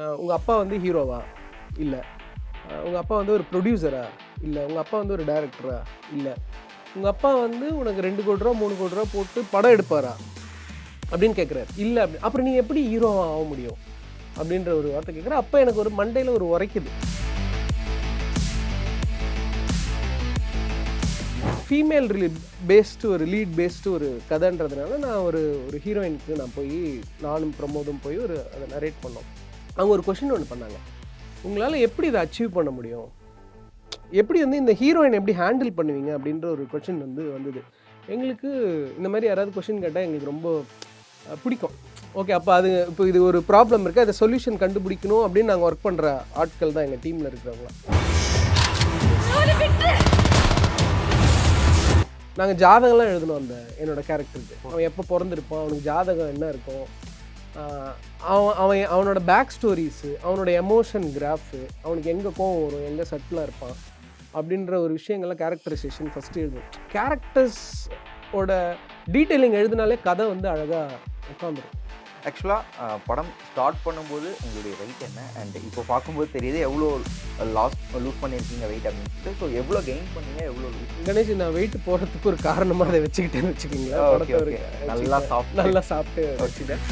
உங்கள் அப்பா வந்து ஹீரோவா? இல்லை. உங்கள் அப்பா வந்து ஒரு ப்ரொடியூசரா? இல்லை. உங்கள் அப்பா வந்து ஒரு டைரக்டரா? இல்லை. உங்கள் அப்பா வந்து உனக்கு 2 கோடி ரூபா 3 கோடி ரூபா போட்டு படம் எடுப்பாரா? அப்படின்னு கேட்குறாரு. இல்லை அப்படி. அப்புறம் நீ எப்படி ஹீரோவா ஆக முடியும்? அப்படின்ற ஒரு வார்த்தை கேட்குறேன். அப்போ எனக்கு ஒரு மண்டையில் ஒரு உரைக்குது. ஃபீமேல் பேஸ்டு ஒரு லீட் பேஸ்டு ஒரு கதைன்றதுனால நான் ஒரு ஹீரோயினுக்கு நான் போய் நானும் பிரமோதும் போய் அதை நரேட் பண்ணோம். அவங்க ஒரு கொஷின் ஒன்று பண்ணாங்க. உங்களால் எப்படி இதை அச்சீவ் பண்ண முடியும்? எப்படி வந்து இந்த ஹீரோயின் எப்படி ஹேண்டில் பண்ணுவீங்க? அப்படின்ற ஒரு கொஷின் வந்தது. எங்களுக்கு இந்த மாதிரி யாராவது கொஷின் கேட்டால் எங்களுக்கு ரொம்ப பிடிக்கும். ஓகே, அப்போ இப்போ இது ஒரு ப்ராப்ளம் இருக்குது, அதை சொல்யூஷன் கண்டுபிடிக்கணும் அப்படின்னு நாங்கள் ஒர்க் பண்ணுற ஆட்கள் தான் எங்கள் டீமில் இருக்கிறவங்களாம். நாங்கள் ஜாதகம்லாம் எழுதணும் என்னோடய கேரக்டருக்கு. அவன் எப்போ பிறந்திருப்பான், அவனுக்கு ஜாதகம் என்ன இருக்கும், அவனோட பேக் ஸ்டோரிஸு, அவனோட எமோஷன் கிராஃபு, அவனுக்கு எங்கே கோவம் வரும், எங்கே சட்டிலாக இருப்பான் அப்படின்ற ஒரு விஷயங்கள்லாம் கேரக்டரைசேஷன் ஃபஸ்ட்டு எழுதும். கேரக்டர்ஸோட டீட்டெயிலிங் எழுதினாலே கதை அழகாக உட்காந்துரும். ஆக்சுவலாக படம் ஸ்டார்ட் பண்ணும்போது உங்களுடைய வெயிட் என்ன, அண்ட் இப்போ பார்க்கும்போது தெரியுது எவ்வளோ லூஸ் பண்ணியிருக்கீங்க வெயிட் அப்படின்னு சொல்லிட்டு. ஸோ எவ்வளோ கெயின் பண்ணீங்க, எவ்வளோ லூஸ்? கணேஷ், நான் வெயிட் போகிறதுக்கு ஒரு காரணமாக அதை வச்சுக்கிட்டேன்னு வச்சுக்கிங்களா. நல்லா சாப்பிட்டு வச்சுட்டேன்.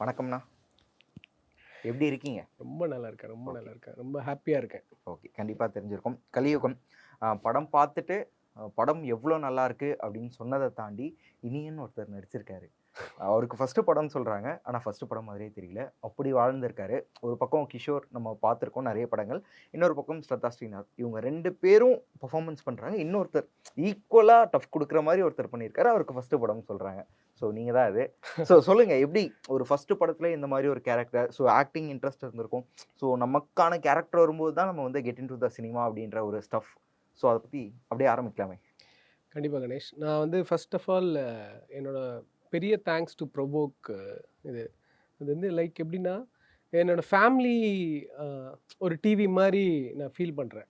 வணக்கம்ண்ணா, எப்படி இருக்கீங்க? ரொம்ப நல்லா இருக்கேன், ரொம்ப ஹாப்பியாக இருக்கேன். ஓகே, கண்டிப்பாக தெரிஞ்சிருக்கும். கலியுகம் படம் பார்த்துட்டு படம் எவ்வளோ நல்லா இருக்குது அப்படின்னு சொன்னதை தாண்டி இனியன்னு ஒருத்தர் நடிச்சிருக்காரு. அவருக்கு ஃபஸ்ட்டு படம்னு சொல்கிறாங்க, ஆனால் ஃபஸ்ட்டு படம் மாதிரியே தெரியல, அப்படி வாழ்ந்திருக்காரு. ஒரு பக்கம் கிஷோர் நம்ம பார்த்துருக்கோம் நிறைய படங்கள், இன்னொரு பக்கம் ஸ்ரத்தா ஸ்ரீநாத். இவங்க 2 பேரும் பர்ஃபார்மன்ஸ் பண்ணுறாங்க. இன்னொருத்தர் ஈக்குவலாக டஃப் கொடுக்குற மாதிரி ஒருத்தர் பண்ணியிருக்காரு, அவருக்கு ஃபஸ்ட்டு படம்னு சொல்கிறாங்க. ஸோ நீங்கள் தான் அது. ஸோ சொல்லுங்கள், எப்படி ஒரு ஃபஸ்ட்டு படத்தில் இந்த மாதிரி ஒரு கேரக்டர், ஸோ ஆக்டிங் இன்ட்ரெஸ்ட் இருந்திருக்கும், ஸோ நமக்கான கேரக்டர் வரும்போது தான் நம்ம get in to the cinema அப்படின்ற ஒரு ஸ்டஃப். ஸோ அதை பற்றி அப்படியே ஆரம்பிக்கலாமே. கண்டிப்பாக கணேஷ். நான் ஃபர்ஸ்ட் ஆஃப் ஆல் என்னோட பெரிய தேங்க்ஸ் டு ப்ரொவோக். இது லைக் எப்படின்னா, என்னோடய ஃபேமிலி ஒரு டிவி மாதிரி நான் ஃபீல் பண்ணுறேன்.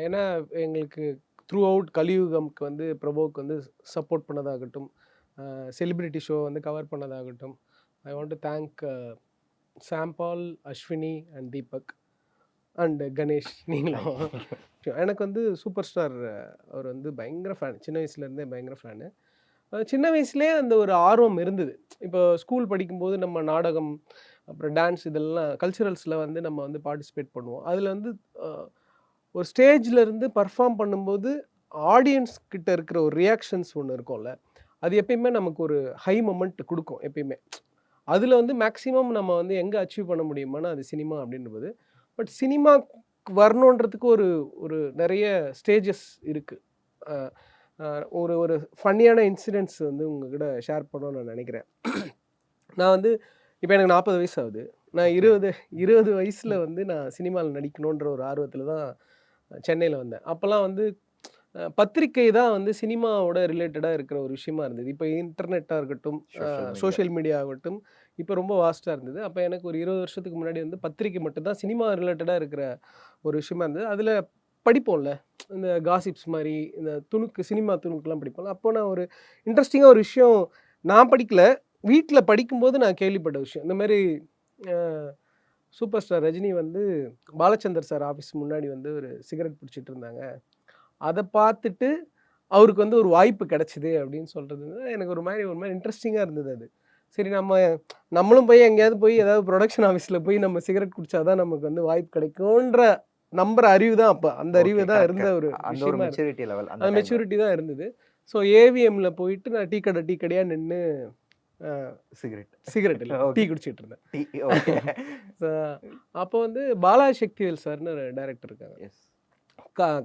ஏன்னா எங்களுக்கு த்ரூ அவுட் கலியுகம்க்கு ப்ரொவோக் சப்போர்ட் பண்ணதாகட்டும், செலிப்ரிட்டி ஷோ கவர் பண்ணதாகட்டும். I want to thank Sam Paul, Ashwini and Deepak and Ganesh. நீங்களும் எனக்கு சூப்பர் ஸ்டார் அவர் பயங்கர ஃபேன், சின்ன வயசுலேருந்தே பயங்கர ஃபேனு. சின்ன வயசுலேயே அந்த ஒரு ஆர்வம் இருந்தது. இப்போ ஸ்கூல் படிக்கும்போது நம்ம நாடகம், அப்புறம் டான்ஸ், இதெல்லாம் கல்ச்சுரல்ஸில் நம்ம பார்ட்டிசிபேட் பண்ணுவோம். அதில் ஒரு ஸ்டேஜில் இருந்து பர்ஃபார்ம் பண்ணும்போது ஆடியன்ஸ் கிட்ட இருக்கிற ஒரு ரியாக்ஷன்ஸ் ஒன்று இருக்கும்ல, அது எப்பயுமே நமக்கு ஒரு ஹை மொமெண்ட் கொடுக்கும் எப்பயுமே. அதில் மேக்ஸிமம் நம்ம எங்கே அச்சீவ் பண்ண முடியுமானா அது சினிமா அப்படின்றது. பட் சினிமா வரணுன்றதுக்கு ஒரு நிறைய ஸ்டேஜஸ் இருக்குது. ஒரு ஃபன்னியான இன்சிடென்ட்ஸ் உங்ககிட்ட ஷேர் பண்ணணும்னு நான் நினைக்கிறேன். நான் இப்போ எனக்கு 40 வயசு ஆகுது. நான் 20 வயசில் நான் சினிமாவில் நடிக்கணுன்ற ஒரு ஆர்வத்தில் தான் சென்னையில் வந்தேன். அப்போல்லாம் பத்திரிக்கை தான் சினிமாவோட ரிலேட்டடாக இருக்கிற ஒரு விஷயமா இருந்தது. இப்போ இன்டர்நெட்டாக இருக்கட்டும், சோஷியல் மீடியா ஆகட்டும், இப்போ ரொம்ப வாஸ்ட்டாக இருந்தது. அப்போ எனக்கு ஒரு 20 வருஷத்துக்கு முன்னாடி பத்திரிக்கை மட்டும்தான் சினிமா ரிலேட்டடாக இருக்கிற ஒரு விஷயமா இருந்தது. அதில் படிப்போம்ல, இந்த காசிப்ஸ் மாதிரி, இந்த சினிமா துணுக்குலாம் படிப்போம்ல. அப்போ நான் ஒரு இன்ட்ரெஸ்டிங்காக ஒரு விஷயம் நான் படிக்கல, வீட்டில் படிக்கும்போது நான் கேள்விப்பட்ட விஷயம். இந்த மாதிரி super star Rajini Balachander sir office முன்னாடி ஒரு சிகரெட் பிடிச்சிட்டு இருந்தாங்க. அதை பார்த்துட்டு அவருக்கு ஒரு வாய்ப்பு கிடச்சிது அப்படின்னு சொல்கிறது எனக்கு ஒரு மாதிரி இன்ட்ரெஸ்டிங்காக இருந்தது. அது சரி, நம்மளும் போய் எங்கேயாவது போய் ஏதாவது ப்ரொடக்ஷன் ஆஃபீஸில் போய் நம்ம சிகரெட் குடித்தாதான் நமக்கு வாய்ப்பு கிடைக்கும்ன்ற நம்புற அறிவு தான். அப்போ அந்த அறிவு தான் இருந்த ஒரு மெச்சூரிட்டி தான் இருந்தது. ஸோ ஏவிஎம்ல போயிட்டு நான் டீ கடையாக நின்று சிகரெட் இல்லை டீ குடிச்சிட்டு இருந்தேன். அப்போ பாலாஜி சக்திவேல் சார்னு ஒரு டைரக்டர் இருக்காங்க,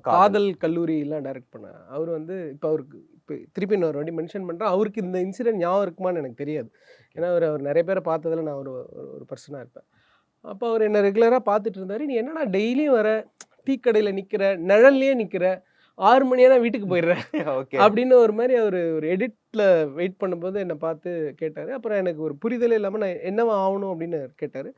காதல் கல்லூரியெலாம் டைரக்ட் பண்ண. அவர் இப்போ அவருக்கு இப்போ திருப்பி நான் ஒரு வாட்டி மென்ஷன் பண்ணுறேன். அவருக்கு இந்த இன்சிடென்ட் ஞாபகம் இருக்குமான்னு எனக்கு தெரியாது. ஏன்னா அவர் நிறைய பேரை பார்த்ததில் நான் ஒரு பர்சனாக இருப்பேன். அப்போ அவர் என்னை ரெகுலராக பார்த்துட்டு இருந்தார். நீ என்னடா டெய்லியும் வர, டீ கடையில் நிற்கிற, நிழல்லையே நிற்கிற, 6 மணியா நான் வீட்டுக்கு போயிடுறேன் ஓகே. அப்படின்னு ஒரு மாதிரி அவர் ஒரு எடிட்டில் வெயிட் பண்ணும்போது என்னை பார்த்து கேட்டார். அப்புறம் எனக்கு ஒரு புரிதலே இல்லாமல் நான் என்னவா ஆகணும் அப்படின்னு கேட்டார்.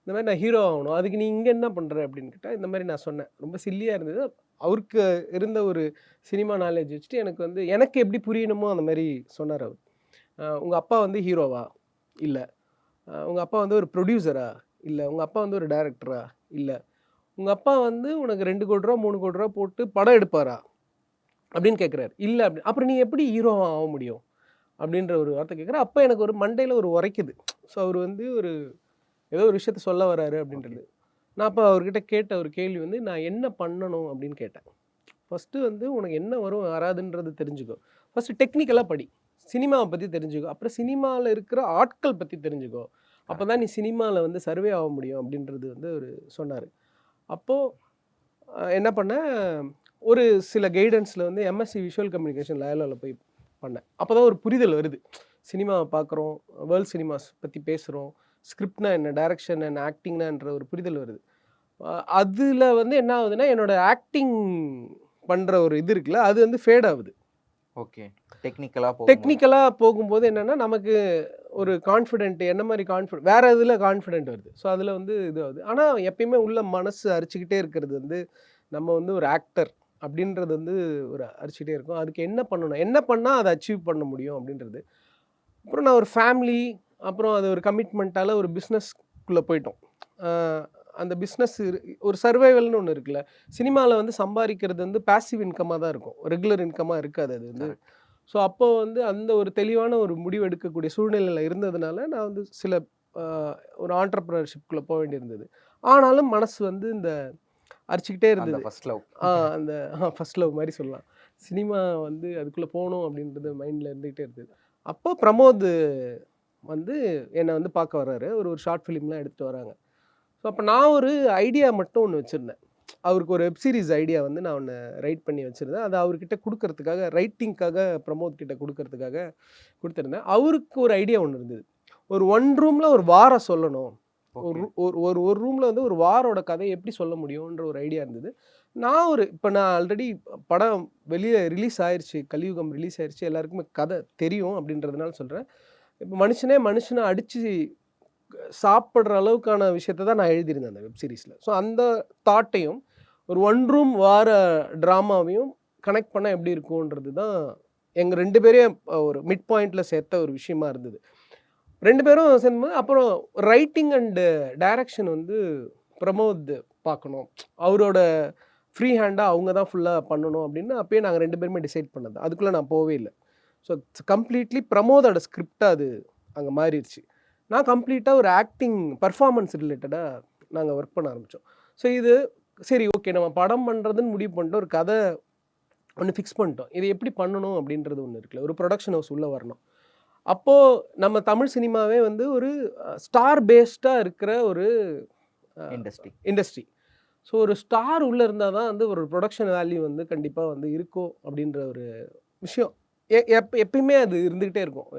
இந்த மாதிரி நான் ஹீரோ ஆகணும், அதுக்கு நீ இங்கே என்ன பண்ணுற அப்படின்னு கேட்டால் இந்த மாதிரி நான் சொன்னேன். ரொம்ப சில்லியாக இருந்தது. அவருக்கு இருந்த ஒரு சினிமா நாலேஜ் வச்சுட்டு எனக்கு வந்து எனக்கு எப்படி புரியணுமோ அந்த மாதிரி சொன்னார் அவர். உங்கள் அப்பா வந்து ஹீரோவா? இல்லை. உங்கள் அப்பா வந்து ஒரு ப்ரொடியூசரா? இல்லை. உங்கள் அப்பா வந்து ஒரு டைரக்டரா? இல்லை. உங்கள் அப்பா வந்து உனக்கு 2 கோடி ரூபா 3 கோடி ரூபா போட்டு படம் எடுப்பாரா அப்படின்னு கேட்குறாரு. இல்லை அப்படி. அப்புறம் நீ எப்படி ஹீரோவா ஆக முடியும் அப்படின்ற ஒரு வார்த்தை கேட்குறேன். அப்போ எனக்கு ஒரு மண்டையில் ஒரு உரைக்குது. ஸோ அவர் வந்து ஒரு ஏதோ ஒரு விஷயத்த சொல்ல வராரு அப்படின்றது. நான் அப்போ அவர்கிட்ட கேட்ட ஒரு கேள்வி வந்து நான் என்ன பண்ணணும் அப்படின்னு கேட்டேன். ஃபஸ்ட்டு வந்து உனக்கு என்ன வரும் வராதுன்றது தெரிஞ்சுக்கோ. ஃபஸ்ட்டு டெக்னிக்கலாக படி. சினிமாவை பற்றி தெரிஞ்சுக்கோ. அப்புறம் சினிமாவில் இருக்கிற ஆட்கள் பற்றி தெரிஞ்சுக்கோ. அப்போ தான் நீ சினிமாவில் வந்து சர்வே ஆக முடியும் அப்படின்றது வந்து அவர் சொன்னார். அப்போது என்ன பண்ணேன், ஒரு சில கைடன்ஸில் வந்து எம்எஸ்சி விஷுவல் கம்யூனிகேஷன் லயோலாவில் போய் பண்ணேன். அப்போ தான் ஒரு புரிதல் வருது. சினிமாவை பார்க்குறோம், வேர்ல்ட் சினிமாஸ் பற்றி பேசுகிறோம், ஸ்கிரிப்ட்னா என்ன, டைரக்ஷன் என்ன, ஆக்டிங்னான்ற ஒரு புரிதல் வருது. அதில் வந்து என்ன ஆகுதுன்னா, என்னோட ஆக்டிங் பண்ணுற ஒரு இது இருக்குல்ல, அது வந்து ஃபேட் ஆகுது. ஓகே. டெக்னிக்கலாக டெக்னிக்கலாக போகும்போது என்னென்னா, நமக்கு ஒரு கான்ஃபிடென்ட் என்ன மாதிரி வேறு இதில் கான்ஃபிடென்ட் வருது. ஸோ அதில் வந்து இது ஆகுது. ஆனால் எப்பயுமே உள்ள மனசு அரிச்சுக்கிட்டே இருக்கிறது வந்து நம்ம வந்து ஒரு ஆக்டர் அப்படின்றது வந்து ஒரு அரிச்சுக்கிட்டே இருக்கும். அதுக்கு என்ன பண்ணணும், என்ன பண்ணால் அதை அச்சீவ் பண்ண முடியும் அப்படின்றது. அப்புறம் நான் ஒரு ஃபேமிலி, அப்புறம் அது ஒரு கமிட்மெண்ட்டால் ஒரு பிஸ்னஸ்க்குள்ளே போயிட்டோம். அந்த பிஸ்னஸ் ஒரு சர்வைவல்னு ஒன்று இருக்குல்ல, சினிமாவில் வந்து சம்பாதிக்கிறது வந்து பேசிவ் இன்கமாக தான் இருக்கும், ரெகுலர் இன்கமாக இருக்காது அது வந்து. ஸோ அப்போ வந்து அந்த ஒரு தெளிவான ஒரு முடிவு எடுக்கக்கூடிய சூழ்நிலையில் இருந்ததுனால நான் வந்து சில ஒரு ஆண்டர்ப்ரனர்ஷிப்குள்ளே போக வேண்டியிருந்தது. ஆனாலும் மனசு வந்து இந்த அரிச்சுக்கிட்டே இருந்தது. First love. அந்த ஃபர்ஸ்ட் லவ் மாதிரி சொல்லலாம். சினிமா வந்து அதுக்குள்ளே போகணும் அப்படின்றது மைண்டில் இருந்துக்கிட்டே இருந்தது. அப்போ பிரமோத் வந்து என்னை வந்து பார்க்க வர்றாரு. ஒரு ஷார்ட் ஃபிலிம்லாம் எடுத்துகிட்டு வராங்க. ஸோ அப்போ நான் ஒரு ஐடியா மட்டும் ஒன்று வச்சுருந்தேன். அவருக்கு ஒரு வெப் சீரிஸ் ஐடியா வந்து நான் ஒன்று ரைட் பண்ணி வச்சுருந்தேன். அதை அவர்கிட்ட கொடுக்கறதுக்காக, ரைட்டிங்க்காக பிரமோத் கிட்ட கொடுக்கறதுக்காக கொடுத்துருந்தேன். அவருக்கு ஒரு ஐடியா ஒன்று இருந்தது. ஒரு 1 ரூமில் ஒரு வாரம் சொல்லணும். ஒரு ரூமில் வந்து ஒரு வாரோட கதையை எப்படி சொல்ல முடியுன்ற ஒரு ஐடியா இருந்தது. இப்போ நான் ஆல்ரெடி படம் வெளியே ரிலீஸ் ஆயிடுச்சு, கலியுகம் ரிலீஸ் ஆயிடுச்சு, எல்லாருக்குமே கதை தெரியும் அப்படின்றதுனால சொல்கிறேன். இப்போ மனுஷனை அடித்து சாப்பிட்ற அளவுக்கான விஷயத்தை தான் நான் எழுதியிருந்தேன் அந்த வெப் சீரிஸில். ஸோ அந்த தாட்டையும் ஒரு 1 ரூம் வார ட்ராமாவையும் கனெக்ட் பண்ணால் எப்படி இருக்கும்ன்றது தான் எங்கள் 2 பேரையும் ஒரு மிட் பாயிண்டில் சேர்த்த ஒரு விஷயமா இருந்தது. 2 பேரும் சேர்ந்தும்போது அப்புறம் ரைட்டிங் அண்டு டைரக்ஷன் வந்து பிரமோத் பார்க்கணும், அவரோட ஃப்ரீ ஹேண்டாக அவங்க தான் ஃபுல்லாக பண்ணணும் அப்படின்னு அப்பயே நாங்கள் 2 பேருமே டிசைட் பண்ணது. அதுக்குள்ளே நான் போகவே இல்லை. ஸோ கம்ப்ளீட்லி பிரமோதோட ஸ்கிரிப்டாக அது அங்கே மாறிடுச்சு. நான் கம்ப்ளீட்டாக ஒரு ஆக்டிங் பர்ஃபார்மன்ஸ் ரிலேட்டடாக நாங்கள் ஒர்க் பண்ண ஆரம்பித்தோம். ஸோ இது சரி ஓகே, நம்ம படம் பண்ணுறதுன்னு முடிவு பண்ணிட்டோம், ஒரு கதை ஒன்று ஃபிக்ஸ் பண்ணிட்டோம். இது எப்படி பண்ணணும் அப்படின்றது ஒன்று இருக்குல்ல, ஒரு ப்ரொடக்ஷன் ஹவுஸ் உள்ளே வரணும். அப்போது நம்ம தமிழ் சினிமாவே வந்து ஒரு ஸ்டார் பேஸ்டாக இருக்கிற ஒரு இண்டஸ்ட்ரி. ஸோ ஒரு ஸ்டார் உள்ளே இருந்தால் தான் வந்து ஒரு ப்ரொடக்ஷன் வேல்யூ வந்து கண்டிப்பாக வந்து இருக்கும் அப்படின்ற ஒரு விஷயம் எப்பயுமே அது இருந்துக்கிட்டே இருக்கும்.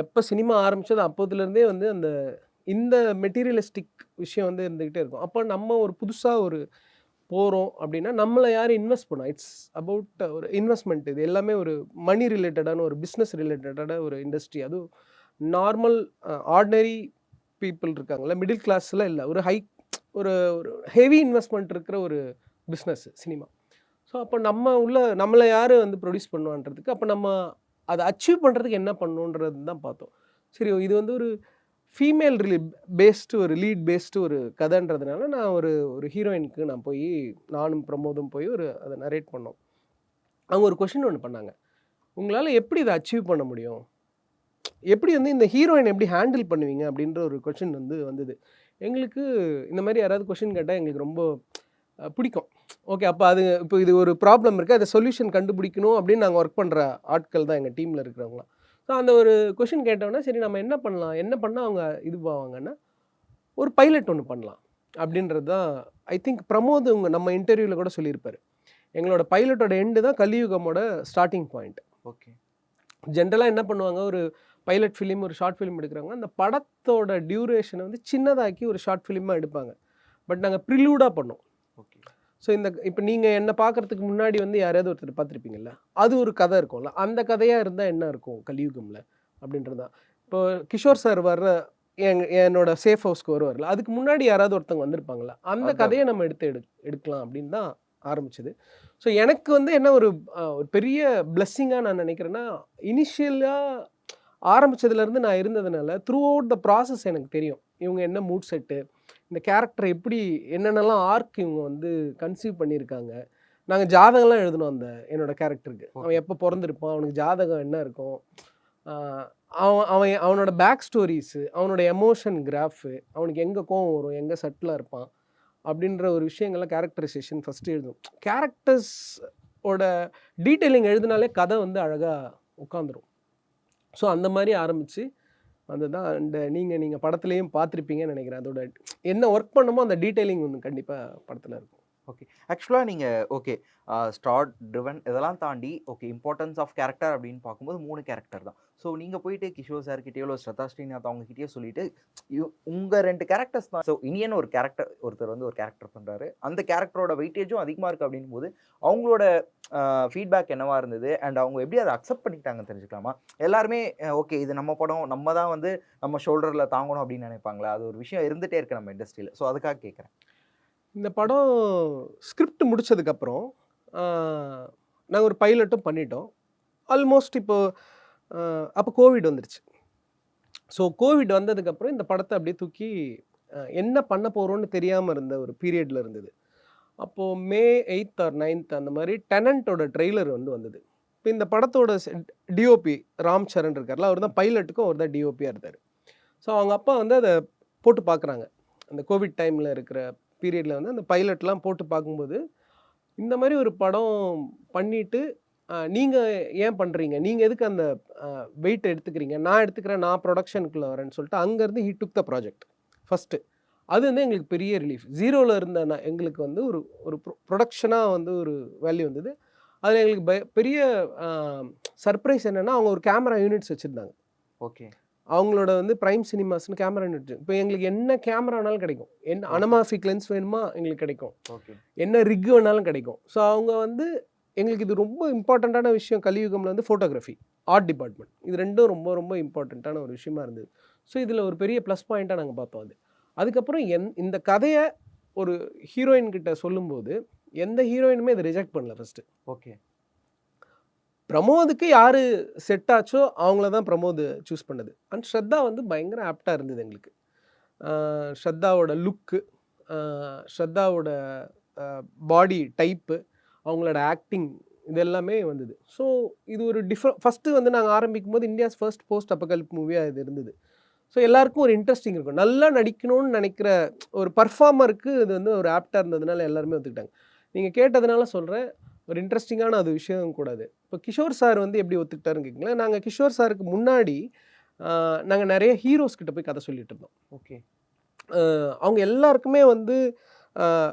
எப்போ சினிமா ஆரம்பித்தது அப்போதுலேருந்தே வந்து இந்த மெட்டீரியலிஸ்டிக் விஷயம் வந்து இருந்துக்கிட்டே இருக்கும். அப்போ நம்ம ஒரு புதுசாக ஒரு போகிறோம் அப்படின்னா நம்மளை யாரும் இன்வெஸ்ட் பண்ணோம். இட்ஸ் அபவுட் ஒரு இன்வெஸ்ட்மெண்ட். இது எல்லாமே ஒரு மணி ரிலேட்டடான ஒரு பிஸ்னஸ் ரிலேட்டடான ஒரு இண்டஸ்ட்ரி. அதுவும் நார்மல் ஆர்டினரி பீப்புள் இருக்காங்கல்ல, மிடில் கிளாஸில் இல்லை, ஒரு ஒரு ஹெவி இன்வெஸ்ட்மெண்ட் இருக்கிற ஒரு பிஸ்னஸ் சினிமா. ஸோ அப்போ நம்மளை யார் வந்து ப்ரொடியூஸ் பண்ணுவான்றதுக்கு அப்போ நம்ம அதை அச்சீவ் பண்ணுறதுக்கு என்ன பண்ணணுன்றது தான் பார்த்தோம். சரி, இது வந்து ஒரு ஃபீமேல் ஒரு லீட் பேஸ்டு ஒரு கதைன்றதுனால நான் ஒரு ஹீரோயினுக்கு நான் போய் நானும் பிரமோதும் போய் அதை நரேட் பண்ணோம். அவங்க ஒரு கொஷின் ஒன்று பண்ணாங்க, உங்களால் எப்படி இதை அச்சீவ் பண்ண முடியும், எப்படி வந்து இந்த ஹீரோயின் எப்படி ஹேண்டில் பண்ணுவீங்க அப்படின்ற ஒரு கொஷின் வந்து வந்தது. எங்களுக்கு இந்த மாதிரி யாராவது கொஷின் கேட்டால் எங்களுக்கு ரொம்ப பிடிக்கும். ஓகே, அப்போ இப்போ இது ஒரு ப்ராப்ளம் இருக்குது, அதை சொல்யூஷன் கண்டுபிடிக்கணும் அப்படின்னு நாங்கள் ஒர்க் பண்ணுற ஆட்கள் தான் எங்கள் டீமில் இருக்கிறவங்களாம். ஸோ அந்த ஒரு கொஷின் கேட்டோன்னா சரி நம்ம என்ன பண்ணலாம், என்ன பண்ணால் அவங்க இது போவாங்கன்னா ஒரு பைலட் ஒன்று பண்ணலாம் அப்படின்றது தான். ஐ திங்க் பிரமோத் நம்ம இன்டர்வியூவில் கூட சொல்லியிருப்பார், எங்களோட பைலட்டோட எண்டு தான் கலியுகமோட ஸ்டார்டிங் பாயிண்ட். ஓகே, ஜென்ரலாக என்ன பண்ணுவாங்க, ஒரு பைலட் ஃபிலிம் ஒரு ஷார்ட் ஃபிலிம் எடுக்கிறாங்க, அந்த படத்தோட டியூரேஷனை வந்து சின்னதாக்கி ஒரு ஷார்ட் ஃபிலிமாக எடுப்பாங்க. பட் நாங்கள் ப்ரிலூடாக பண்ணோம். ஓகே, ஸோ இப்போ நீங்கள் என்ன பார்க்கறதுக்கு முன்னாடி வந்து யாரையாவது ஒருத்தர் பார்த்துருப்பீங்கல்ல, அது ஒரு கதை இருக்கும்ல, அந்த கதையாக இருந்தால் என்ன இருக்கும் கலியுகம்ல அப்படின்றது தான். இப்போ கிஷோர் சார் வர்ற என்னோட சேஃப் ஹவுஸ்க்கு வருவார்ல, அதுக்கு முன்னாடி யாராவது ஒருத்தவங்க வந்திருப்பாங்கல்ல, அந்த அதான். கதையை நம்ம எடுக்கலாம் அப்படின்னு தான் ஆரம்பிச்சது. ஸோ எனக்கு வந்து என்ன ஒரு ஒரு பெரிய பிளெஸ்ஸிங்கா நான் நினைக்கிறேன்னா, இனிஷியலா ஆரம்பிச்சதுலேருந்து நான் இருந்ததுனால, த்ரூ அவுட் த ப்ராசஸ் எனக்கு தெரியும். இவங்க என்ன மூட் செட்டு, இந்த கேரக்டர் எப்படி என்னென்னலாம் ஆர்க் இவங்க வந்து கன்சீவ் பண்ணியிருக்காங்க. நாங்க ஜாதகம்லாம் எழுதுனோம் என்னோட கேரக்டருக்கு. ஓகே. அவன் எப்போ பொறந்திருப்பான், அவனுக்கு ஜாதகம் என்ன இருக்கும், ஆ அவன் அவன் அவனோட பேக் ஸ்டோரீஸு, அவனோட எமோஷன் கிராஃபு, அவனுக்கு எங்க கோவம் வரும், எங்க சட்டிலா இருப்பான், அப்படின்ற ஒரு விஷயங்கள்லாம் கேரக்டரைசேஷன் ஃபர்ஸ்ட்டு எழுதுவோம். கேரக்டர்ஸ் ஓட டீட்டெயிலிங் எழுதுனாலே கதை வந்து அழகா உட்காந்துரும். ஸோ அந்த மாரி ஆரம்பிச்சு அதுதான். நீங்க படத்துலயும் பார்த்துருப்பீங்கன்னு நெனைக்கிறேன். அதோட என்ன ஒர்க் பண்ணமோ அந்த டீட்டெயிலிங் ஒண்ணு கண்டிப்பா படத்துல இருக்கும். ஓகே. ஆக்சுவலா நீங்க ஓகே. ஸ்டார் ட்ரிவன் இதெல்லாம் தாண்டி ஓகே இம்பார்ட்டன்ஸ் ஆஃப் கேரக்டர் அப்படின்னு பார்க்கும்போது 3 கேரக்டர் தான். ஸோ நீங்க போயிட்டு கிஷோர் சார் கிட்டயோ, இல்ல ஸ்ரத்தா ஸ்ரீநாத் அவங்க கிட்டயோ சொல்லிட்டு உங்க 2 கேரக்டர்ஸ் தான். ஸோ இனியன் ஒரு கேரக்டர் ஒருத்தர் வந்து ஒரு கேரக்டர் பண்றாரு. அந்த கேரக்டரோட வெயிட்டேஜும் அதிகமா இருக்கு அப்படிங்கும்போது, அவங்களோட ஃபீட்பேக் என்னவா இருந்தது? அண்ட் அவங்க எப்படி அத அக்செப்ட் பண்ணிக்கிட்டாங்கன்னு தெரிஞ்சுக்கலாமா? எல்லாருமே ஓகே இது நம்ம படம், நம்ம தான் வந்து நம்ம ஷோல்டர்ல தாங்கணும் அப்படின்னு நினைப்பாங்களா? அது ஒரு விஷயம் இருந்துட்டே இருக்கு நம்ம இண்டஸ்ட்ரியில. ஸோ அதுக்காக கேட்கிறேன். இந்த படம் ஸ்கிரிப்ட் முடிச்சதுக்கப்புறம், ஆ நாங்க ஒரு பைலட்டும் பண்ணிட்டோம். ஆல்மோஸ்ட் இப்போ அ அப்போ கோவிட் வந்துருச்சு. ஸோ கோவிட் வந்ததுக்கப்புறம் இந்த படத்த அப்படியே தூக்கி என்ன பண்ண போறோம்னு தெரியாம இருந்த ஒரு பீரியட்ல இருந்தது. அப்போ மே 8த் ஆர் 9த் அந்த மாரி டெனன்ட்டோட ட்ரெய்லர் வந்து வந்தது. இப்ப இந்த படத்தோட டிஓபி ராம் சரண் இருக்கார்ல, அவர் தான் பைலட்டுக்கும் அவர் தான் டிஓபியா இருந்தாரு. ஸோ அவங்க அப்பா வந்து அத போட்டு பார்க்குறாங்க. அந்த கோவிட் டைம்ல இருக்கிற பீரியட்ல வந்து அந்த பைலட்லாம் போட்டு பார்க்கும்போது, இந்த மாரி ஒரு படம் பண்ணிட்டு, நீங்க ஏன் பண்றீங்க? நீங்க எதுக்கு அந்த வெயிட் எடுத்துக்கிறீங்க? நான் எடுத்துக்கிறேன். நான் புரொடக்ஷனுக்குள்ள வரேன்னு சொல்லிட்டு அங்கருந்து he took the project first. அது வந்து எங்களுக்கு பெரிய ரிலீஃப். 0ல இருந்த எங்களுக்கு வந்து ஒரு ஒரு புரொடக்ஷனா வந்து ஒரு வேல்யூ வந்தது. அதில எங்களுக்கு பெரிய அ சர்ப்ரைஸ் என்னன்னா, அவங்க ஒரு கேமரா யூனிட்ஸ் வச்சிருந்தாங்க. ஓகே. அவங்களோட வந்து பிரைம் சினிமாஸ்ன்னு கேமரா யூனிட். இப்போ எங்களுக்கு என்ன கேமரானாலும் கிடைக்கும். என்ன ஓகே. அனமாஃபிக் லென்ஸ் வேணுமா எங்களுக்கு கிடைக்கும். ஓகே. என்ன ரிக் வேணாலும் கிடைக்கும். ஸோ அவங்க வந்து எங்களுக்கு இது ரொம்ப இம்பார்ட்டன்ட்டான விஷயம் கலியுகம்ல வந்து ஃபோட்டோகிராஃபி, ஆர்ட் டிபார்ட்மெண்ட். இது 2ம் ரொம்ப ரொம்ப இம்பார்ட்டன்ட்டான ஒரு விஷயமா இருந்தது. ஸோ இதில ஒரு பெரிய ப்ளஸ் பாயிண்ட்டா நாங்க பார்த்தோம் அது. அதுக்கப்புறம் இந்த கதைய ஒரு ஹீரோயின் கிட்ட சொல்லும்போது, எந்த ஹீரோயினுமே இத ரிஜெக்ட் பண்ணல ஃபர்ஸ்ட்டு. ஓகே. பிரமோதுக்கு யாரு செட் ஆச்சோ அவங்கள தான் பிரமோத் சூஸ் பண்ணது. அண்ட் ஸ்ரத்தா வந்து பயங்கர ஆப்ட்டா இருந்தது எங்களுக்கு. ஆ ஸ்ரத்தாவோட லுக்கு, ஆ ஸ்ரத்தாவோட பாடி டைப்பு, அவங்களோட ஆக்டிங் இது எல்லாமே வந்தது. ஸோ இது ஒரு ஃபர்ஸ்ட்டு வந்து நாங்க ஆரம்பிக்கும்போது இந்தியாஸ் ஃபர்ஸ்ட் போஸ்ட் அப்போகலிப்டிக் மூவியா இது இருந்தது. ஸோ எல்லாருக்கும் ஒரு இன்ட்ரெஸ்டிங் இருக்கும். நல்லா நடிக்கணும்னு நெனைக்கிற ஒரு பெர்ஃபார்மருக்கு இது வந்து ஒரு ஆப்ட்டா இருந்ததுனால எல்லாருமே ஒத்துக்கிட்டாங்க. நீங்க கேட்டதுனால சொல்றேன். ஒரு இன்ட்ரெஸ்டிங்கான அது விஷயம் கூட அது. இப்போ கிஷோர் சார் வந்து எப்படி ஒத்துக்கிட்டாருன்னு கேட்குங்களேன், நாங்க கிஷோர் சாருக்கு முன்னாடி அ நாங்க நெறைய ஹீரோஸ் கிட்ட போய் கதை சொல்லிட்டு இருந்தோம். ஓகே. அ அவங்க எல்லாருக்குமே வந்து அ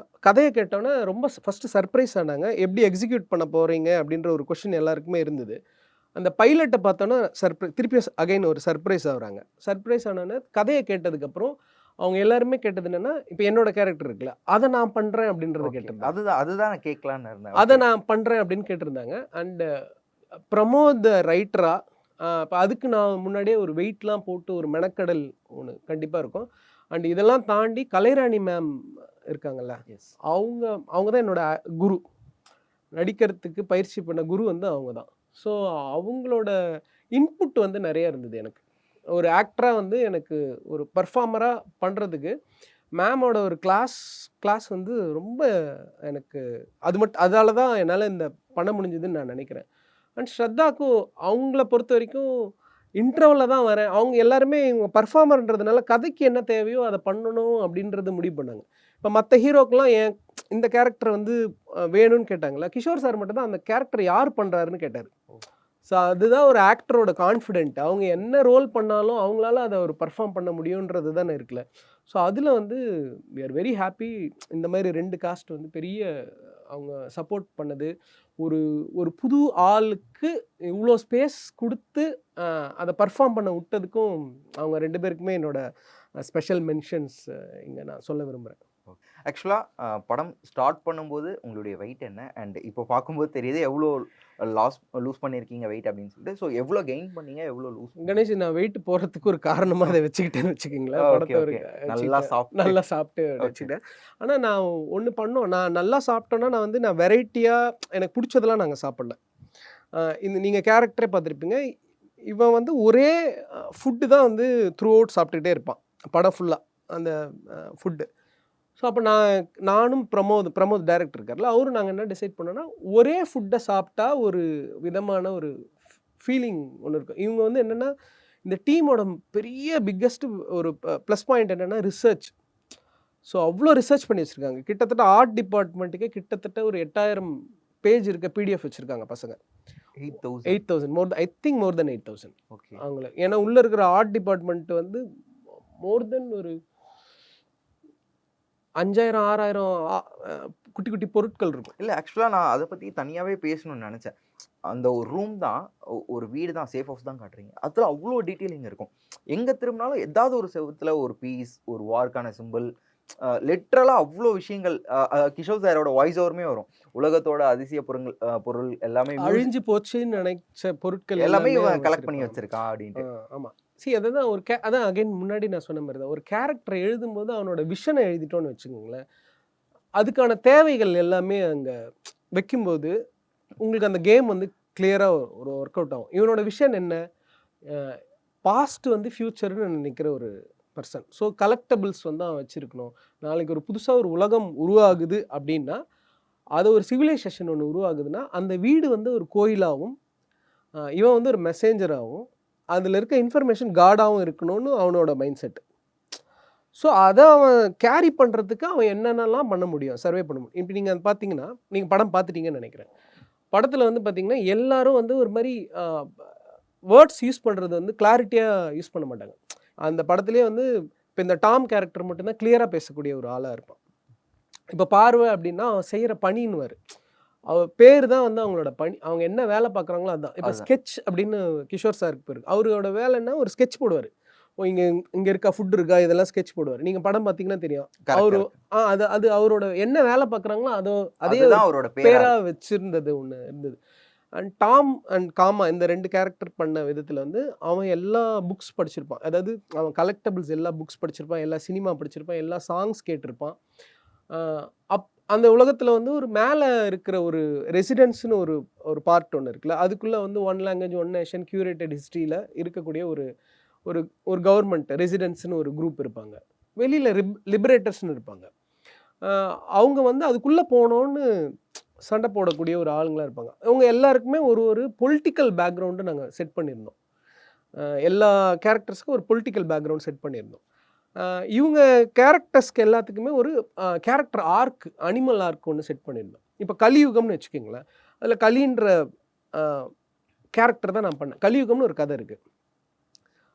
கதைய கேட்டோனே ரொம்ப ஃபர்ஸ்ட்டு சர்ப்ரைஸ் ஆனாங்க. எப்படி எக்ஸிக்யூட் பண்ண போறீங்க? அப்படின்ற ஒரு கொஸ்டின் எல்லாருக்குமே இருந்தது. அந்த பைலட்ட பார்த்தோன்னா திருப்பியும் அகைன் ஒரு சர்ப்ரைஸ் ஆகுறாங்க. சர்ப்ரைஸ் ஆனோனே கதைய கேட்டதுக்கப்புறம், அவங்க எல்லாருமே கேட்டது என்னன்னா, இப்ப என்னோட கேரக்டர் இருக்குல்ல, அத நான் பண்றேன் அப்படின்றத ஓகே. கேட்டிருந்தாங்க. அதுதான் அதுதான் நான் கேட்கலான்னு இருந்தேன். அத ஓகே. நான் பண்றேன் அப்படின்னு கேட்டிருந்தாங்க. அண்ட் பிரமோத் ரைட்டரா, இப்ப அதுக்கு நான் முன்னாடியே ஒரு வெயிட்லாம் போட்டு ஒரு மெனக்கெடல் ஒண்ணு கண்டிப்பா இருக்கும். அண்ட் இதெல்லாம் தாண்டி கலைராணி மேம் இருக்காங்கல்ல, எஸ். அவங்க அவங்க தான் என்னோட குரு. நடிக்கிறதுக்கு பயிற்சி பண்ண குரு வந்து அவங்க தான். ஸோ அவங்களோட இன்புட் வந்து நெறைய இருந்தது எனக்கு. ஒரு ஆக்டரா வந்து எனக்கு ஒரு பெர்ஃபார்மரா பண்றதுக்கு மேமோட ஒரு கிளாஸ் வந்து ரொம்ப எனக்கு அதால தான் என்னால இந்த பண்ண முடிஞ்சதுன்னு நான் நெனைக்கிறேன். அண்ட் ஸ்ரத்தாக்கும் அவங்கள பொறுத்தவரைக்கும் இன்ட்ரோல தான் வரேன். அவங்க எல்லாருமே இவங்க பெர்ஃபார்மர்ன்றதுனால கதைக்கு என்ன தேவையோ அத பண்ணணும் அப்படின்றத முடிவு பண்ணாங்க. இப்ப மத்த ஹீரோக்கெல்லாம் இந்த கேரக்டர் வந்து வேணும்னு கேட்டாங்கல்ல. கிஷோர் சார் மட்டும் தான் அந்த கேரக்டர் யார் பண்றாருன்னு கேட்டாரு. ஓ! ஸோ அதுதான் ஒரு ஆக்டரோட கான்ஃபிடென்ட். அவங்க என்ன ரோல் பண்ணாலும் அவங்களால அத ஒரு பெர்ஃபார்ம் பண்ண முடியுன்றது தானே இருக்குல்ல. ஸோ அதுல வந்து வி ஆர் வெரி ஹேப்பி. இந்த மாரி 2 காஸ்ட் வந்து பெரிய அவங்க சப்போர்ட் பண்ணது. ஒரு ஒரு புது ஆளுக்கு இவ்ளோ ஸ்பேஸ் குடுத்து அ அத பெர்ஃபார்ம் பண்ண விட்டதுக்கும் அவங்க 2 பேருக்குமே என்னோட ஸ்பெஷல் மென்ஷன்ஸ் இங்க நான் சொல்ல விரும்புறேன். ஆக்சுவலாக படம் ஸ்டார்ட் பண்ணும்போது உங்களுடைய வெயிட் என்ன? அண்ட் இப்போ பார்க்கும்போது தெரியுது எவ்வளோ லூஸ் பண்ணியிருக்கீங்க வெயிட் அப்படின்னு சொல்லிட்டு. ஸோ எவ்வளோ கெயின் பண்ணீங்க? எவ்வளோ லூஸ் பண்ணீங்க? கணேஷ் நான் வெயிட் போடுறதுக்கு ஒரு காரணமா அதை வச்சுக்கிட்டேன்னு வச்சுக்கோங்களேன். ஓகே, படத்தை ஒரு ஓகே. நல்லா சாப்பிட்டு நல்லா சாப்பிட்டு ஓகே. வச்சுக்கிட்டேன். ஆனால் நான் ஒன்று பண்ணோம். நான் நல்லா சாப்பிட்டோன்னா நான் வெரைட்டியாக எனக்கு பிடிச்சதெல்லாம் நாங்கள் சாப்பிடல. இந்த நீங்கள் கேரக்டரே பார்த்துருப்பீங்க. இவன் ஒரே ஃபுட்டு தான் த்ரூ அவுட் சாப்பிட்டுக்கிட்டே இருப்பான் படம் ஃபுல்லாக அந்த ஃபுட்டு. ஸோ அப்போ நானும் பிரமோத் டைரக்டர் இருக்கார்ல, அவரும் நாங்கள் என்ன டிசைட் பண்ணோன்னா, ஒரே ஃபுட்டை சாப்பிட்டா ஒரு விதமான ஒரு ஃபீலிங் ஒன்று இருக்கும். இவங்க என்னென்னா, இந்த டீமோட பெரிய பிக்கஸ்ட் ஒரு ப்ளஸ் பாயிண்ட் என்னென்னா ரிசர்ச். ஸோ அவ்வளோ ரிசர்ச் பண்ணி வச்சுருக்காங்க. கிட்டத்தட்ட ஆர்ட் டிபார்ட்மெண்ட்டுக்கே கிட்டத்தட்ட ஒரு 8000 பேஜ் இருக்க பிடிஎஃப் வச்சுருக்காங்க பசங்க. 8,000 I think more then 8,000 okay. அவங்கள. ஏன்னா உள்ளே இருக்கிற ஆர்ட் டிபார்ட்மெண்ட் மோர் தென் ஒரு 5,000 6,000 குட்டி குட்டி பொருட்கள் இருக்கும். இல்லை ஆக்சுவலாக நான் அதை பற்றி தனியாகவே பேசணும்னு நினச்சேன். அந்த ஒரு ரூம் தான், ஒரு வீடு தான், சேஃப் ஹவுஸ் தான் காட்டுறீங்க. அதில் அவ்வளோ டீட்டெயிலிங் இருக்கும். எங்கே திரும்பினாலும் ஏதாவது ஒரு செவுத்துல ஒரு பீஸ், ஒரு வார்க்கான சிம்பிள், லிட்ரலாக அவ்வளோ விஷயங்கள். கிஷோர் சாரோட வாய்ஸ் ஓவருமே வரும். உலகத்தோட அதிசய பொருள் எல்லாமே அழிஞ்சு போச்சுன்னு நினைச்ச பொருட்கள் எல்லாமே இவன் கலெக்ட் பண்ணி வச்சிருக்கான் அப்படின்ட்டு. ஆமாம். அதுதான் அதான் அகைன் முன்னாடி நான் சொன்ன மாதிரி தான். ஒரு கேரக்டரை எழுதும்போது அவனோட விஷனை எழுதிட்டோன்னு வச்சுக்கோங்களேன், அதுக்கான தேவைகள் எல்லாமே அங்கே வைக்கும்போது உங்களுக்கு அந்த கேம் கிளியராக ஒரு ஒர்க் அவுட் ஆகும். இவனோட விஷன் என்ன? பாஸ்ட் ஃப்யூச்சர்னு நினைக்கிற ஒரு பர்சன். ஸோ கலெக்டபிள்ஸ் அவன் வச்சுருக்கணும். நாளைக்கு ஒரு புதுசாக ஒரு உலகம் உருவாகுது அப்படின்னா, அது ஒரு சிவிலைசேஷன் ஒன்று உருவாகுதுன்னா, அந்த வீடு ஒரு கோயிலாகவும், இவன் ஒரு மெசேஞ்சராகவும், அதில் இருக்க இன்ஃபர்மேஷன் காடாகவும் இருக்கணும்னு அவனோட மைண்ட் செட். ஸோ அதை அவன் கேரி பண்ணுறதுக்கு அவன் என்னென்னலாம் பண்ண முடியும், சர்வே பண்ண முடியும். இப்போ நீங்கள் பார்த்தீங்கன்னா, நீங்கள் படம் பார்த்துட்டீங்கன்னு நினைக்கிறேன். படத்தில் பார்த்தீங்கன்னா எல்லாரும் ஒரு மாதிரி வேர்ட்ஸ் யூஸ் பண்ணுறது கிளாரிட்டியாக யூஸ் பண்ண மாட்டாங்க. அந்த படத்துலேயே இப்போ இந்த டாம் கேரக்டர் மட்டும்தான் கிளியராக பேசக்கூடிய ஒரு ஆளாக இருப்பான். இப்போ பார்வை அப்படின்னா அவன் செய்கிற பணின்னுவார். அவர் பேர் தான் அவங்களோட பணி. அவங்க என்ன வேலை பார்க்குறாங்களோ அதுதான். இப்போ ஸ்கெட்ச் அப்படின்னு கிஷோர் சாருக்கு பேர். அவரோட வேலைன்னா ஒரு ஸ்கெட்ச் போடுவார். இங்கே இருக்கா, ஃபுட் இருக்கா, இதெல்லாம் ஸ்கெட்ச் போடுவார். நீங்கள் படம் பார்த்தீங்கன்னா தெரியும். அவரு அது அவரோட என்ன வேலை பார்க்குறாங்களோ அதே அவரோட பேராக வச்சுருந்தது ஒன்று இருந்தது. அண்ட் டாம் அண்ட் காமா இந்த 2 கேரக்டர் பண்ண விதத்தில் அவன் எல்லா புக்ஸ் படிச்சிருப்பான். அதாவது அவன் கலெக்டபிள்ஸ் எல்லா புக்ஸ் படிச்சிருப்பான், எல்லா சினிமா படிச்சிருப்பான், எல்லா சாங்ஸ் கேட்டிருப்பான். அந்த உலகத்தில் ஒரு மேலே இருக்கிற ஒரு ரெசிடென்ஸ்னு ஒரு பார்ட் ஒன்று இருக்குல்ல, அதுக்குள்ளே one language one nation curated ஹிஸ்ட்ரியில் இருக்கக்கூடிய ஒரு ஒரு ஒரு கவர்மெண்ட் ரெசிடென்ஸ்னு ஒரு குரூப் இருப்பாங்க. வெளியில் லிபரேட்டர்ஸ்னு இருப்பாங்க. அவங்க அதுக்குள்ளே போனோன்னு சண்டை போடக்கூடிய ஒரு ஆளுங்களாக இருப்பாங்க. அவங்க எல்லாருக்குமே ஒரு பொலிட்டிக்கல் பேக்ரவுண்டு நாங்கள் செட் பண்ணியிருந்தோம். எல்லா கேரக்டர்ஸ்க்கும் ஒரு பொலிட்டிக்கல் பேக்ரவுண்ட் செட் பண்ணியிருந்தோம். இவங்க கேரக்டர்ஸ்க்கு எல்லாத்துக்குமே ஒரு கேரக்டர் ஆர்க், அனிமல் ஆர்க் ஒன்று செட் பண்ணியிருந்தோம். இப்போ கலியுகம்னு வச்சுக்கோங்களேன். அதில் கலின்ற கேரக்டர் தான் நான் பண்ணேன். கலியுகம்னு ஒரு கதை இருக்குது.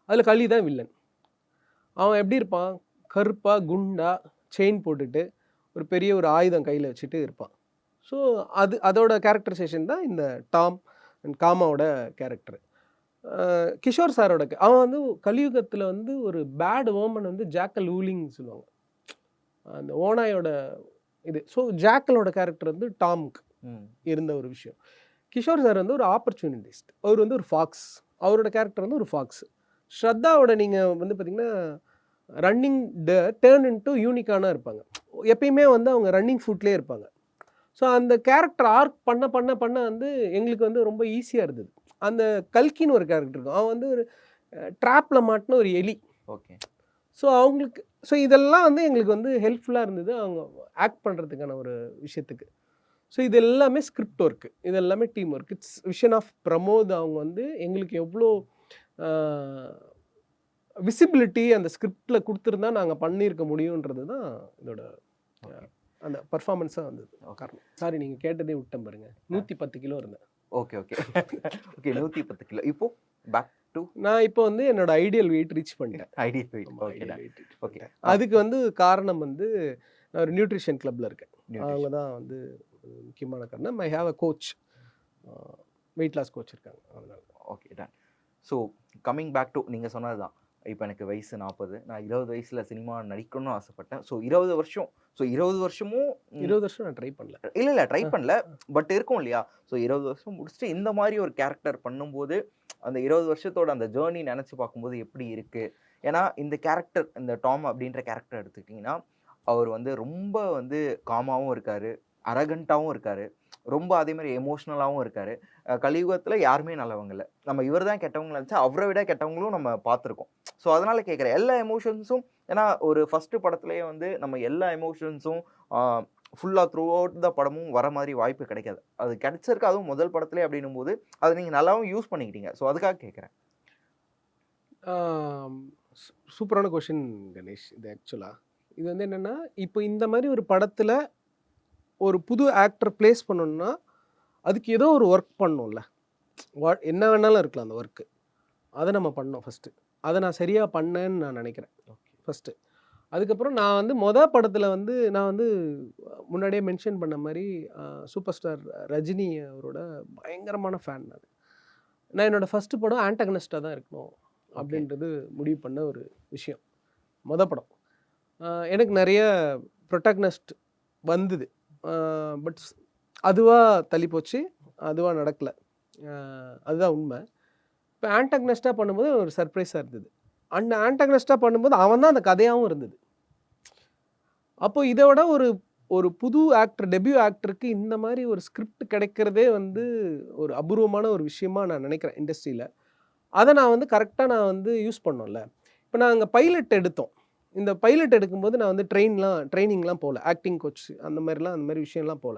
அதில் கலி தான் வில்லன். அவன் எப்படி இருப்பான்? கருப்பாக, குண்டா, செயின் போட்டுட்டு, ஒரு பெரிய ஒரு ஆயுதம் கையில் வச்சுட்டு இருப்பான். ஸோ அதோட கேரக்டரைசேஷன் தான் இந்த டாம் அண்ட் காமாவோட கேரக்டர். கிஷோர் சாரோட அவன் கலியுகத்தில் ஒரு பேட் ஓமன் ஜாக்கல் ஊலிங்னு சொல்லுவாங்க. அந்த ஓனாயோட இது. ஸோ ஜாக்கலோட கேரக்டர் டாம்க்கு இருந்த ஒரு விஷயம். கிஷோர் சார் ஒரு ஆப்பர்ச்சுனிட்டிஸ்ட். அவர் ஒரு ஃபாக்ஸ். அவரோட கேரக்டர் ஒரு ஃபாக்ஸ். ஸ்ரத்தாவோட நீங்கள் பார்த்தீங்கன்னா ரன்னிங் டேர்ன் இன்டு யூனிக்கானாக இருப்பாங்க. எப்பயுமே அவங்க ரன்னிங் ஃபுட்லேயே இருப்பாங்க. ஸோ அந்த கேரக்டர் ஆர்க் பண்ண எங்களுக்கு ரொம்ப ஈஸியாக இருந்தது. அந்த கல்கின்னு ஒரு கேரக்டர் இருக்கும். அவன் ஒரு ட்ராப்பில் மாட்டின ஒரு எலி. ஓகே. ஸோ அவங்களுக்கு இதெல்லாம் எங்களுக்கு ஹெல்ப்ஃபுல்லாக இருந்தது அவங்க ஆக்ட் பண்ணுறதுக்கான ஒரு விஷயத்துக்கு. ஸோ இது எல்லாமே ஸ்கிரிப்ட் ஒர்க்கு, இது எல்லாமே team work. It's vision of Pramod. அவங்க எங்களுக்கு எவ்வளோ விசிபிலிட்டி அந்த ஸ்கிரிப்டில் கொடுத்துருந்தா நாங்கள் பண்ணியிருக்க முடியுன்றது தான் இதோட அந்த பர்ஃபார்மன்ஸாக வந்தது காரணம். சாரி, நீங்கள் கேட்டதே விட்டேன் பாருங்க. 110 கிலோ இருந்தேன். Okay okay okay 110 kilo. இப்போ பேக் டு நான் இப்போ என்னோட ஐடியல் வெயிட் ரீச் பண்ணிட்டேன். Ideal wait. ஓகே. அதுக்கு காரணம் நான் ஒரு நியூட்ரிஷன் கிளப்பில் இருக்கேன். அவங்க தான் முக்கியமான காரணம். I have a coach, weight loss coach இருக்காங்க, அதனால. Okay done. So coming back to நீங்கள் சொன்னது தான், இப்போ எனக்கு வயசு 40. நான் 20 வயசுல சினிமா நடிக்கணும்னு ஆசைப்பட்டேன். ஸோ 20 வருஷம். ஸோ 20 வருஷமும் 20 வருஷம் நான் ட்ரை பண்ணல. இல்ல ட்ரை அ, பண்ணல. அ. பட் இருக்கும் இல்லையா? ஸோ 20 வருஷம் முடிச்சுட்டு இந்த மாரி ஒரு கேரக்டர் பண்ணும்போது, அந்த 20 வருஷத்தோட அந்த ஜர்னி நெனச்சு பார்க்கும்போது எப்படி இருக்கு? ஏன்னா இந்த கேரக்டர் இந்த டாம் அப்படின்ற கேரக்டர் எடுத்துக்கிட்டீங்கன்னா, அவர் வந்து ரொம்ப வந்து காமாவும் இருக்காரு. அரகன்ட்டாவும் இருக்காரு. ரொம்ப அதே மாரி எமோஷனலாவும் இருக்காரு. கலியுகத்துல யாருமே நல்லவங்க இல்ல. நம்ம இவர் தான் கெட்டவங்கன்னு நெனச்சா, அவர விட கெட்டவங்களும் நம்ம பார்த்துருக்கோம். ஸோ அதனால கேட்கிறேன். எல்லா எமோஷன்ஸும் ஏன்னா ஒரு ஃபர்ஸ்ட் படத்திலேயே வந்து நம்ம எல்லா எமோஷன்ஸும் ஆ ஃபுல்லா த்ரூ அவுட் த படமும் வர மாரி வாய்ப்பு கிடைக்காது. அது கிடைச்சிருக்கு அதுவும் முதல் படத்திலே அப்படின்னும்போது, அத நீங்க நல்லாவும் யூஸ் பண்ணிக்கிட்டீங்க. ஸோ அதுக்காக கேட்கிறேன். ஆம், சூப்பரான கொஷின் கணேஷ். இது ஆக்சுவலா. இது வந்து என்னன்னா, இப்போ இந்த மாரி ஒரு படத்துல ஒரு புது ஆக்டர் பிளேஸ் பண்ணணும்னா, அதுக்கு ஏதோ ஒரு ஒர்க் பண்ணணும்ல. என்ன வேணாலும் இருக்கலாம் அந்த ஒர்க்கு. அத நம்ம பண்ணோம் ஃபர்ஸ்ட்டு. அத நான் சரியா பண்ணேன்னு நான் நெனைக்கிறேன். ஃபர்ஸ்ட்டு. அதுக்கப்புறம் நான் வந்து படத்துல வந்து நான் வந்து முன்னாடியே மென்ஷன் பண்ண மாரி சூப்பர் ஸ்டார் ரஜினி அவரோட பயங்கரமான ஃபேன் நானு. நான் என்னோட ஃபர்ஸ்ட்டு படம் ஆன்டகனிஸ்ட்டா தான் இருக்கணும் ஓகே. அப்படின்றது முடிவு பண்ண ஒரு விஷயம். படம். எனக்கு நெறைய புரோட்டகனிஸ்ட் வந்தது. அ பட் அதுவா தள்ளி போச்சு. அதுவா நடக்கல. அ அதுதான் உண்ம. இப்ப ஆன்டகனிஸ்ட்டா பண்ணும்போது ஒரு சர்ப்ரைஸா இருந்தது. அந்த ஆன்டகனிஸ்ட்டா பண்ணும்போது அவன் தான் அந்த கதையாவும் இருந்தது. அப்போ இத விட ஒரு ஒரு புது ஆக்டர், டெபியூ ஆக்டருக்கு இந்த மாரி ஒரு ஸ்கிரிப்ட் கிடைக்கிறதே வந்து ஒரு அபூர்வமான ஒரு விஷயமா நான் நினைக்கிறேன் இண்டஸ்ட்ரியில. அத நான் வந்து கரெக்ட்டா நான் வந்து யூஸ் பண்ணோம்ல. இப்ப நாங்க பைலட் எடுத்தோம். இந்த பைலட் எடுக்கும்போது நான் வந்து ட்ரெய்னிங்லாம் போல. ஆக்டிங் கோச் அந்த மாரி விஷயம்லாம் போல.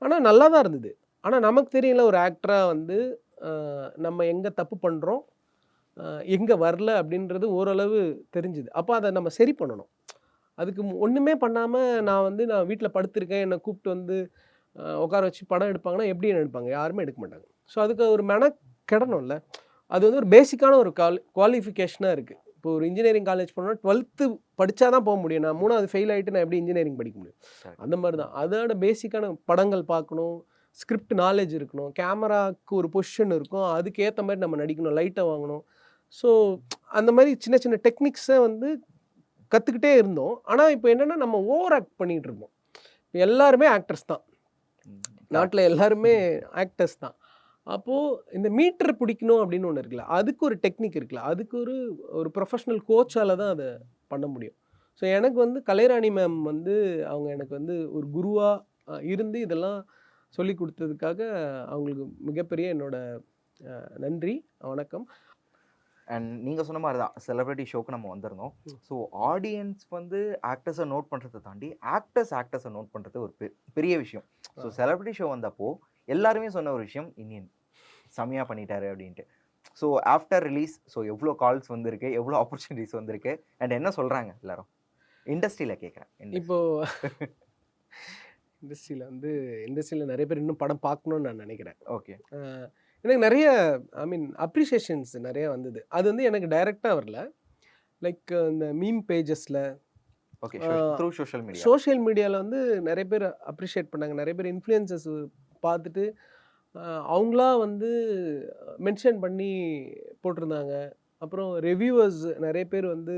ஆனா நல்லா தான் இருந்தது. ஆனா நமக்கு தெரியும்ல ஒரு ஆக்டரா வந்து அ நம்ம எங்க தப்பு பண்றோம், அ எங்க வரல அப்படின்றது ஓரளவு தெரிஞ்சுது. அப்ப அத நம்ம சரி பண்ணணும். அதுக்கு ஒண்ணுமே பண்ணாம நான் வீட்ல படுத்திருக்கேன். என்ன கூப்ட்டு வந்து உட்கார வச்சு படம் எடுப்பாங்கன்னா, எப்படி எடுப்பாங்க? யாருமே எடுக்க மாட்டாங்க. ஸோ அதுக்கு ஒரு மெனக்கெடணும்ல. அது வந்து ஒரு பேசிக்கான ஒரு குவாலிஃபிகேஷனா இருக்கு. இப்போ ஒரு இன்ஜினியரிங் காலேஜ் போனா 12த் படிச்சா தான் போ முடியும். நான் 3வது ஃபெயில் ஆயிட்டு நான் எப்படி இன்ஜினியரிங் படிக்க முடியும்? கரெக்ட். அந்த மாரி தான். அதோட பேசிக்கான படங்கள் பார்க்கணும். ஸ்கிரிப்ட் நாலேட்ஜ் இருக்கணும். கேமராக்கு ஒரு பொசிஷன் இருக்கும். அதுக்கு ஏத்த மாரி நம்ம நடிக்கணும். லைட்ட வாங்கணும். ஸோ அந்த மாரி சின்ன சின்ன டெக்னிக்ஸ வந்து கத்துக்கிட்டே இருந்தோம். ஆனா இப்ப என்னன்னா நம்ம ஓவர் ஆக்ட் பண்ணிட்டு இருக்கோம். எல்லாருமே ஆக்டர்ஸ் தான். கரெக்ட். நாட்ல எல்லாருமே ஆக்டர்ஸ் தான். அப்போ இந்த மீட்டர் பிடிக்கணும் அப்படின்னு ஒண்ணு இருக்குல்ல. அதுக்கு ஒரு டெக்னிக் இருக்குல்ல. அதுக்கு ஒரு ஒரு ப்ரொஃபஷனல் கோச்சால தான் அத பண்ண முடியும். ஸோ எனக்கு வந்து கலைராணி மேம் வந்து அவங்க எனக்கு வந்து ஒரு குருவா இருந்து இதெல்லாம் சொல்லிக் குடுத்ததுக்காக அவங்களுக்கு மிகப்பெரிய என்னோட நன்றி, வணக்கம். அண்ட் நீங்க சொன்ன மாரி தான். செலிபிரிட்டி ஷோக்கு நம்ம வந்திருந்தோம். ம். ஸோ ஆடியன்ஸ் வந்து ஆக்டர்ஸ நோட் பண்றத தாண்டி, ஆக்டர்ஸ நோட் பண்றது ஒரு பெரிய விஷயம். ஸோ ஆ. செலிபிரிட்டி ஷோ வந்தப்போ, எல்லாருமே சொன்ன ஒரு விஷயம், "இனியன் செம்மையா பண்ணிட்டாரு" அப்படின்ட்டு. ஸோ ஆஃப்டர் ரிலீஸ் எவ்ளோ கால்ஸ் வந்திருக்கு? எவ்ளோ ஆப்பர்ச்சுனிட்டீஸ் வந்திருக்கு? அண்ட் என்ன சொல்றாங்க எல்லாரும்? இண்டஸ்ட்ரியில கேட்கிறேன். இப்போ இண்டஸ்ட்ரியில நெறைய பேர் இன்னும் படம் பார்க்கணும்னு நான் நெனைக்கிறேன். ஓகே. அ எனக்கு நெறைய ஐ மீன் அப்ரிசியேஷன்ஸ் நெறைய வந்தது. அது வந்து எனக்கு டைரக்ட்டா வரல. லைக் இந்த மீம் பேஜஸ்ல ஓகே. ஆ த்ரூ சோஷியல் மீடியா. சோசியல் மீடியால வந்து நெறைய பேர் அப்ரிஷியேட் பண்ணாங்க. நெறைய பேர் இன்ஃப்ளூயன்சர்ஸ் பார்த்துட்டு அ அவங்களா வந்து மென்ஷன் பண்ணி போட்டிருந்தாங்க. அப்புறம் ரிவ்யூவர்ஸ் நெறைய பேர் வந்து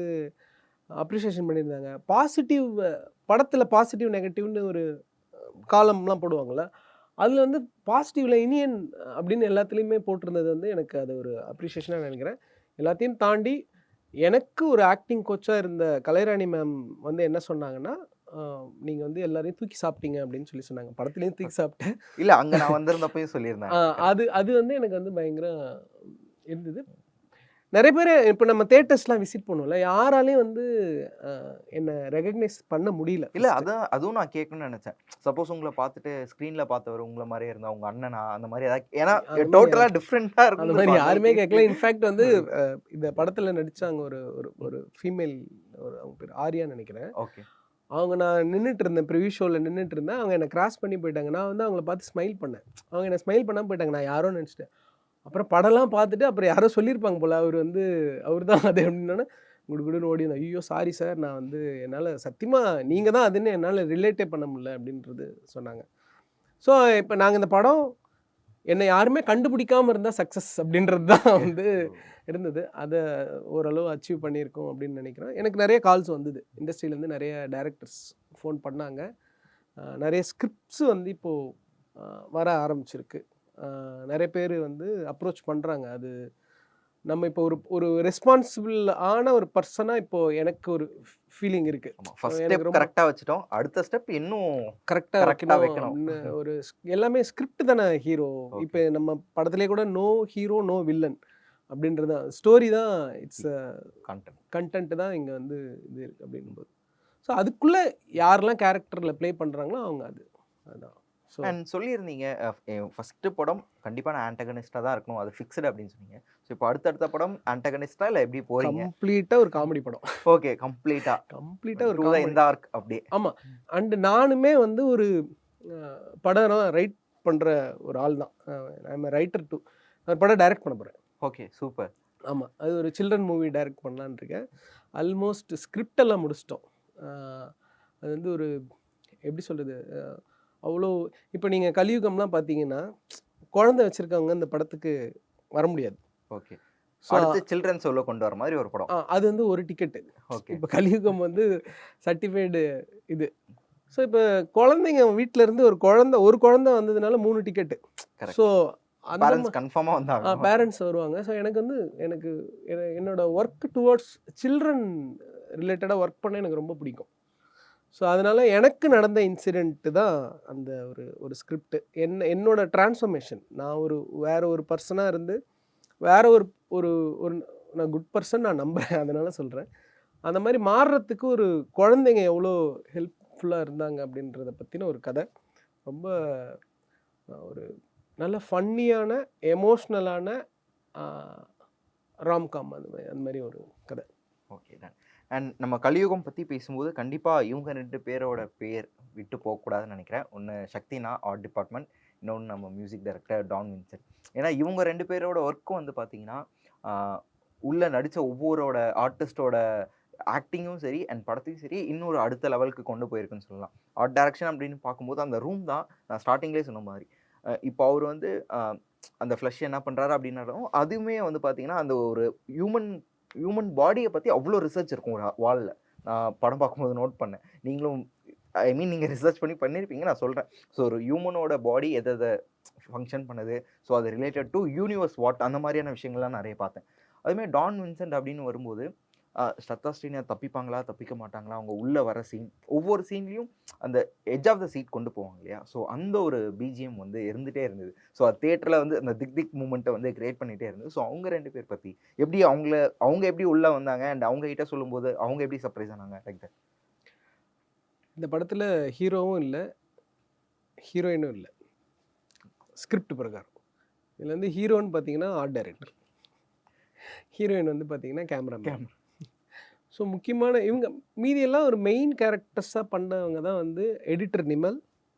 அப்ரிசியேஷன் பண்ணியிருந்தாங்க. படத்தில பாசிட்டிவ், நெகட்டிவ்னு ஒரு காலம்லாம் போடுவாங்கல்ல. அதில வந்து பாசிட்டிவ்ல இனியன் அப்படின்னு எல்லாத்துலயுமே போட்டிருந்தது வந்து எனக்கு அது ஒரு அப்ரிசியேஷனா நினைக்கிறேன். எல்லாத்தையும் தாண்டி எனக்கு ஒரு ஆக்டிங் கோச்சா இருந்த கலைராணி மேம் வந்து என்ன சொன்னாங்கன்னா, "அ நீங்க வந்து எல்லாரையும் தூக்கி சாப்பிட்டீங்க" அப்படின்னு சொல்லி சொன்னாங்க. படத்துலயும் தூக்கி சாப்பிட்டேன். இல்ல அங்க நான் வந்திருந்தப்பயும் சொல்லியிருந்தாங்க. கரெக்ட். அது அது வந்து எனக்கு வந்து பயங்கர இருந்தது. நெறைய பேரு இப்ப நம்ம தியேட்டர்ஸ்லாம் விசிட் பண்ணுவோம்ல. யாராலயும் வந்து அ என்ன ரெகக்னைஸ் பண்ண முடியல இல்ல ஃபர்ஸ்ட்டு. அதான் அதுவும் நான் கேட்கணும்னு நெனச்சேன். சப்போஸ் உங்கள பார்த்துட்டு ஸ்க்ரீன்ல பார்த்தவரு உங்கள மாரியே இருந்தா, உங்க அண்ணனா அந்த மாரி ஏதாவது ஏன்னா அந்த மாரி டோட்டலா டிஃபரெண்ட்டா அந்த மாரி இருந்திருக்கும் அந்த யாருமே கேட்கல. கேஸ்லயே. இன்ஃபாக்ட் வந்து அதுதான். இந்த படத்துல நடிச்சாங்க ஒரு ஒரு ம். ஒரு ஃபீமேல் அவங்க பேரு ஆர்யான்னு நெனைக்கிறேன். ஓகே. அவங்க நான் நின்னுட்டு இருந்தேன். ப்ரிவ்யூ ஷோல நின்னுட்டு இருந்தேன். அவங்க என்ன கிராஸ் பண்ணி போயிட்டாங்க. நான் வந்து அவங்கள பார்த்து ஸ்மைல் பண்ணேன். அவங்க என்ன ஸ்மைல் பண்ணாம போயிட்டாங்க. நான் யாரோன்னு நெனச்சுட்டேன். அப்புறம் படம்லாம் பார்த்துட்டு அப்புறம் யாரோ சொல்லியிருப்பாங்க போல. அவரு தான் அது அப்டின்னோனே குடுகுடுன்னு ஓடி வந்தேன். ஐய்யயோ! Sorry sir. நான் வந்து என்னால சத்தியமா நீங்க தான் அதுன்னு என்னால ரிலேட்டே பண்ண முடியல அப்டின்றது சொன்னாங்க. ஸோ இப்ப நாங்க இந்த படம் என்னை யாருமே கண்டுபிடிக்காம இருந்தால் சக்ஸஸ் அப்படின்றது தான் வந்து இருந்தது. அதை ஓரளவு அச்சீவ் பண்ணியிருக்கோம் அப்படின்னு நினைக்கிறேன். எனக்கு நிறைய கால்ஸ் வந்தது, இண்டஸ்ட்ரியிலேருந்து நிறைய டைரக்டர்ஸ் ஃபோன் பண்ணாங்க. நிறைய ஸ்கிரிப்ட்ஸ் வந்து இப்போது வர ஆரம்பிச்சிருக்கு. நிறைய பேர் வந்து அப்ரோச் பண்ணுறாங்க. அது நம்ம இப்போ ஒரு ஒரு ரெஸ்பான்சிபிள் ஆன ஒரு பர்சனாக இப்போது எனக்கு ஒரு ஃபீலிங் இருக்குது. ஃபர்ஸ்ட் எனக்கு ஸ்டெப் ரொம்ப கரெக்டாக வச்சுட்டோம், அடுத்த ஸ்டெப் இன்னும் கரெக்டாக கரெக்டாக வைக்கணும் வைக்கணும். அப்படின்னு ஒரு எல்லாமே ஸ்கிரிப்ட் தானே ஹீரோ. இப்போ நம்ம படத்துலேயே கூட நோ ஹீரோ நோ வில்லன் அப்படின்றது தான் ஸ்டோரி தான். It's content. கண்டென்ட் தான் இங்கே வந்து இது இருக்குது அப்படிங்கும்போது. ஸோ அதுக்குள்ளே யாரெல்லாம் கேரக்டரில் ப்ளே பண்ணுறாங்களோ அவங்க அதுதான். ஸோ அண்ட் சொல்லியிருந்தீங்க ஃபர்ஸ்ட் படம் கண்டிப்பாக நான் ஆன்டகனிஸ்டாக தான் இருக்கணும், அது ஃபிக்ஸ்டு அப்படின்னு சொன்னீங்க. ஸோ இப்போ அடுத்தடுத்த படம் ஆன்டகனிஸ்டா இல்லை எப்படி போறீங்க? கம்ப்ளீட்டாக ஒரு காமெடி படம். ஓகே, கம்ப்ளீட்டாக ஒரு to the comedy. End arc அப்படியே. ஆமாம். அண்டு நானுமே வந்து ஒரு படம் ரைட் பண்ணுற ஒரு ஆள் தான். I'm writer too. ஒரு படம் டைரக்ட் பண்ண போகிறேன். Okay, super. ஆமாம், அது ஒரு சில்ட்ரன் மூவி டைரக்ட் பண்ணலான்னு இருக்கேன். ஆல்மோஸ்ட் ஸ்கிரிப்ட் எல்லாம் முடிச்சிட்டோம். அது வந்து ஒரு எப்படி சொல்கிறது, அவ்வளோ இப்போ நீங்கள் கலியுகம்லாம் பார்த்தீங்கன்னா குழந்தை வச்சுருக்கவங்க இந்த படத்துக்கு வர முடியாது. ஓகே, ஸோ அடுத்து சில்ட்ரன்ஸ் உள்ள கொண்டு வர மாதிரி ஒரு படம். அது வந்து ஒரு டிக்கெட்டு. ஓகே, இப்போ கலியுகம் வந்து சர்டிஃபைடு இது. ஸோ இப்போ குழந்தைங்க வீட்டில் இருந்து ஒரு குழந்தை வந்ததுனால 3 டிக்கெட்டு. கரெக்ட். ஸோ அந்த பேரண்ட்ஸ் கன்ஃபார்மாக வந்தாங்க. பேரண்ட்ஸ் வருவாங்க. ஸோ எனக்கு வந்து என்னோட ஒர்க் டுவர்ட்ஸ் சில்ட்ரன் ரிலேட்டடாக ஒர்க் பண்ண எனக்கு ரொம்ப பிடிக்கும். ஸோ அதனால் எனக்கு நடந்த இன்சிடெண்ட்டு தான் அந்த ஒரு ஸ்கிரிப்ட். என்னோட டிரான்ஸ்ஃபர்மேஷன். நான் வேற ஒரு பர்சனாக இருந்து வேற ஒரு ஒரு ஒரு நான் குட் பர்சன் நான் நம்புகிறேன், அதனால் சொல்கிறேன். அந்த மாதிரி மாறுறதுக்கு ஒரு குழந்தைங்க எவ்வளோ ஹெல்ப்ஃபுல்லாக இருந்தாங்க அப்படின்றத பற்றின ஒரு கதை. ரொம்ப ஒரு நல்ல ஃபன்னியான எமோஷ்னலான ராம்காம் அந்த மாதிரி ஒரு கதை. ஓகே தான். அண்ட் நம்ம கலியுகம் பற்றி பேசும்போது கண்டிப்பாக இவங்க 2 பேரோட பேர் விட்டு போகக்கூடாதுன்னு நினைக்கிறேன். ஒன்று சக்தினா ஆர்ட் டிபார்ட்மெண்ட், இன்னொன்று நம்ம மியூசிக் டைரக்டர் டான் வின்சென்ட். ஏன்னா இவங்க 2 பேரோட ஒர்க்கும் வந்து பார்த்தீங்கன்னா உள்ளே நடித்த ஒவ்வொருவோட ஆர்டிஸ்டோட ஆக்டிங்கும் சரி அண்ட் படத்தையும் சரி இன்னொரு அடுத்த லெவலுக்கு கொண்டு போயிருக்குன்னு சொல்லலாம். ஆர்ட் டைரக்ஷன் அப்படின்னு பார்க்கும்போது அந்த ரூம் தான் நான் ஸ்டார்டிங்லேயே சொன்ன மாதிரி. இப்போ அவர் வந்து அந்த ஃப்ளஷ் என்ன பண்ணுறாரு அப்படின்னாலும் அதுவுமே வந்து பார்த்தீங்கன்னா அந்த ஒரு ஹியூமன் பாடியை பற்றி அவ்வளோ ரிசர்ச் இருக்கும் ஒரு வாலில். நான் படம் பார்க்கும்போது நோட் பண்ணேன். நீங்களும் நீங்கள் ரிசர்ச் பண்ணியிருப்பீங்க, நான் சொல்கிறேன். ஸோ ஒரு ஹியூமனோட பாடி எதை ஃபங்க்ஷன் பண்ணுது, ஸோ அது ரிலேட்டட் டு யூனிவர்ஸ் வாட் அந்த மாதிரியான விஷயங்கள்லாம் நிறைய பார்த்தேன். அதுமாதிரி டான் வின்சென்ட் அப்படின்னு வரும்போது ஸ்ரத்தா ஸ்ரீனியா தப்பிப்பாங்களா தப்பிக்க மாட்டாங்களா, அவங்க உள்ளே வர சீன் ஒவ்வொரு சீன்லேயும் அந்த எட்ஜ் ஆஃப் த சீட் கொண்டு போவாங்க இல்லையா, ஸோ அந்த ஒரு பிஜிஎம் வந்து இருந்துகிட்டே இருந்தது. ஸோ அது தேட்டரில் வந்து அந்த திக் மூமெண்ட்டை வந்து கிரியேட் பண்ணிகிட்டே இருந்தது. ஸோ அவங்க 2 பேர் பற்றி எப்படி அவங்க எப்படி உள்ளே வந்தாங்க அண்ட் அவங்க கிட்ட சொல்லும்போது அவங்க எப்படி சர்ப்ரைஸ் ஆனாங்க லைக் தட். இந்த படத்தில் ஹீரோவும் இல்லை ஹீரோயினும் இல்லை, ஸ்கிரிப்ட் பிரகாரம். இதில் வந்து ஹீரோன்னு பார்த்தீங்கன்னா ஆர்ட் டைரக்டர், ஹீரோயின் வந்து பார்த்தீங்கன்னா கேமராமேன். ஸோ முக்கியமான இவங்க மீதியெல்லாம் ஒரு மெயின் கேரக்டர்ஸாக பண்ணவங்க தான் வந்து எடிட்டர் நிமல்,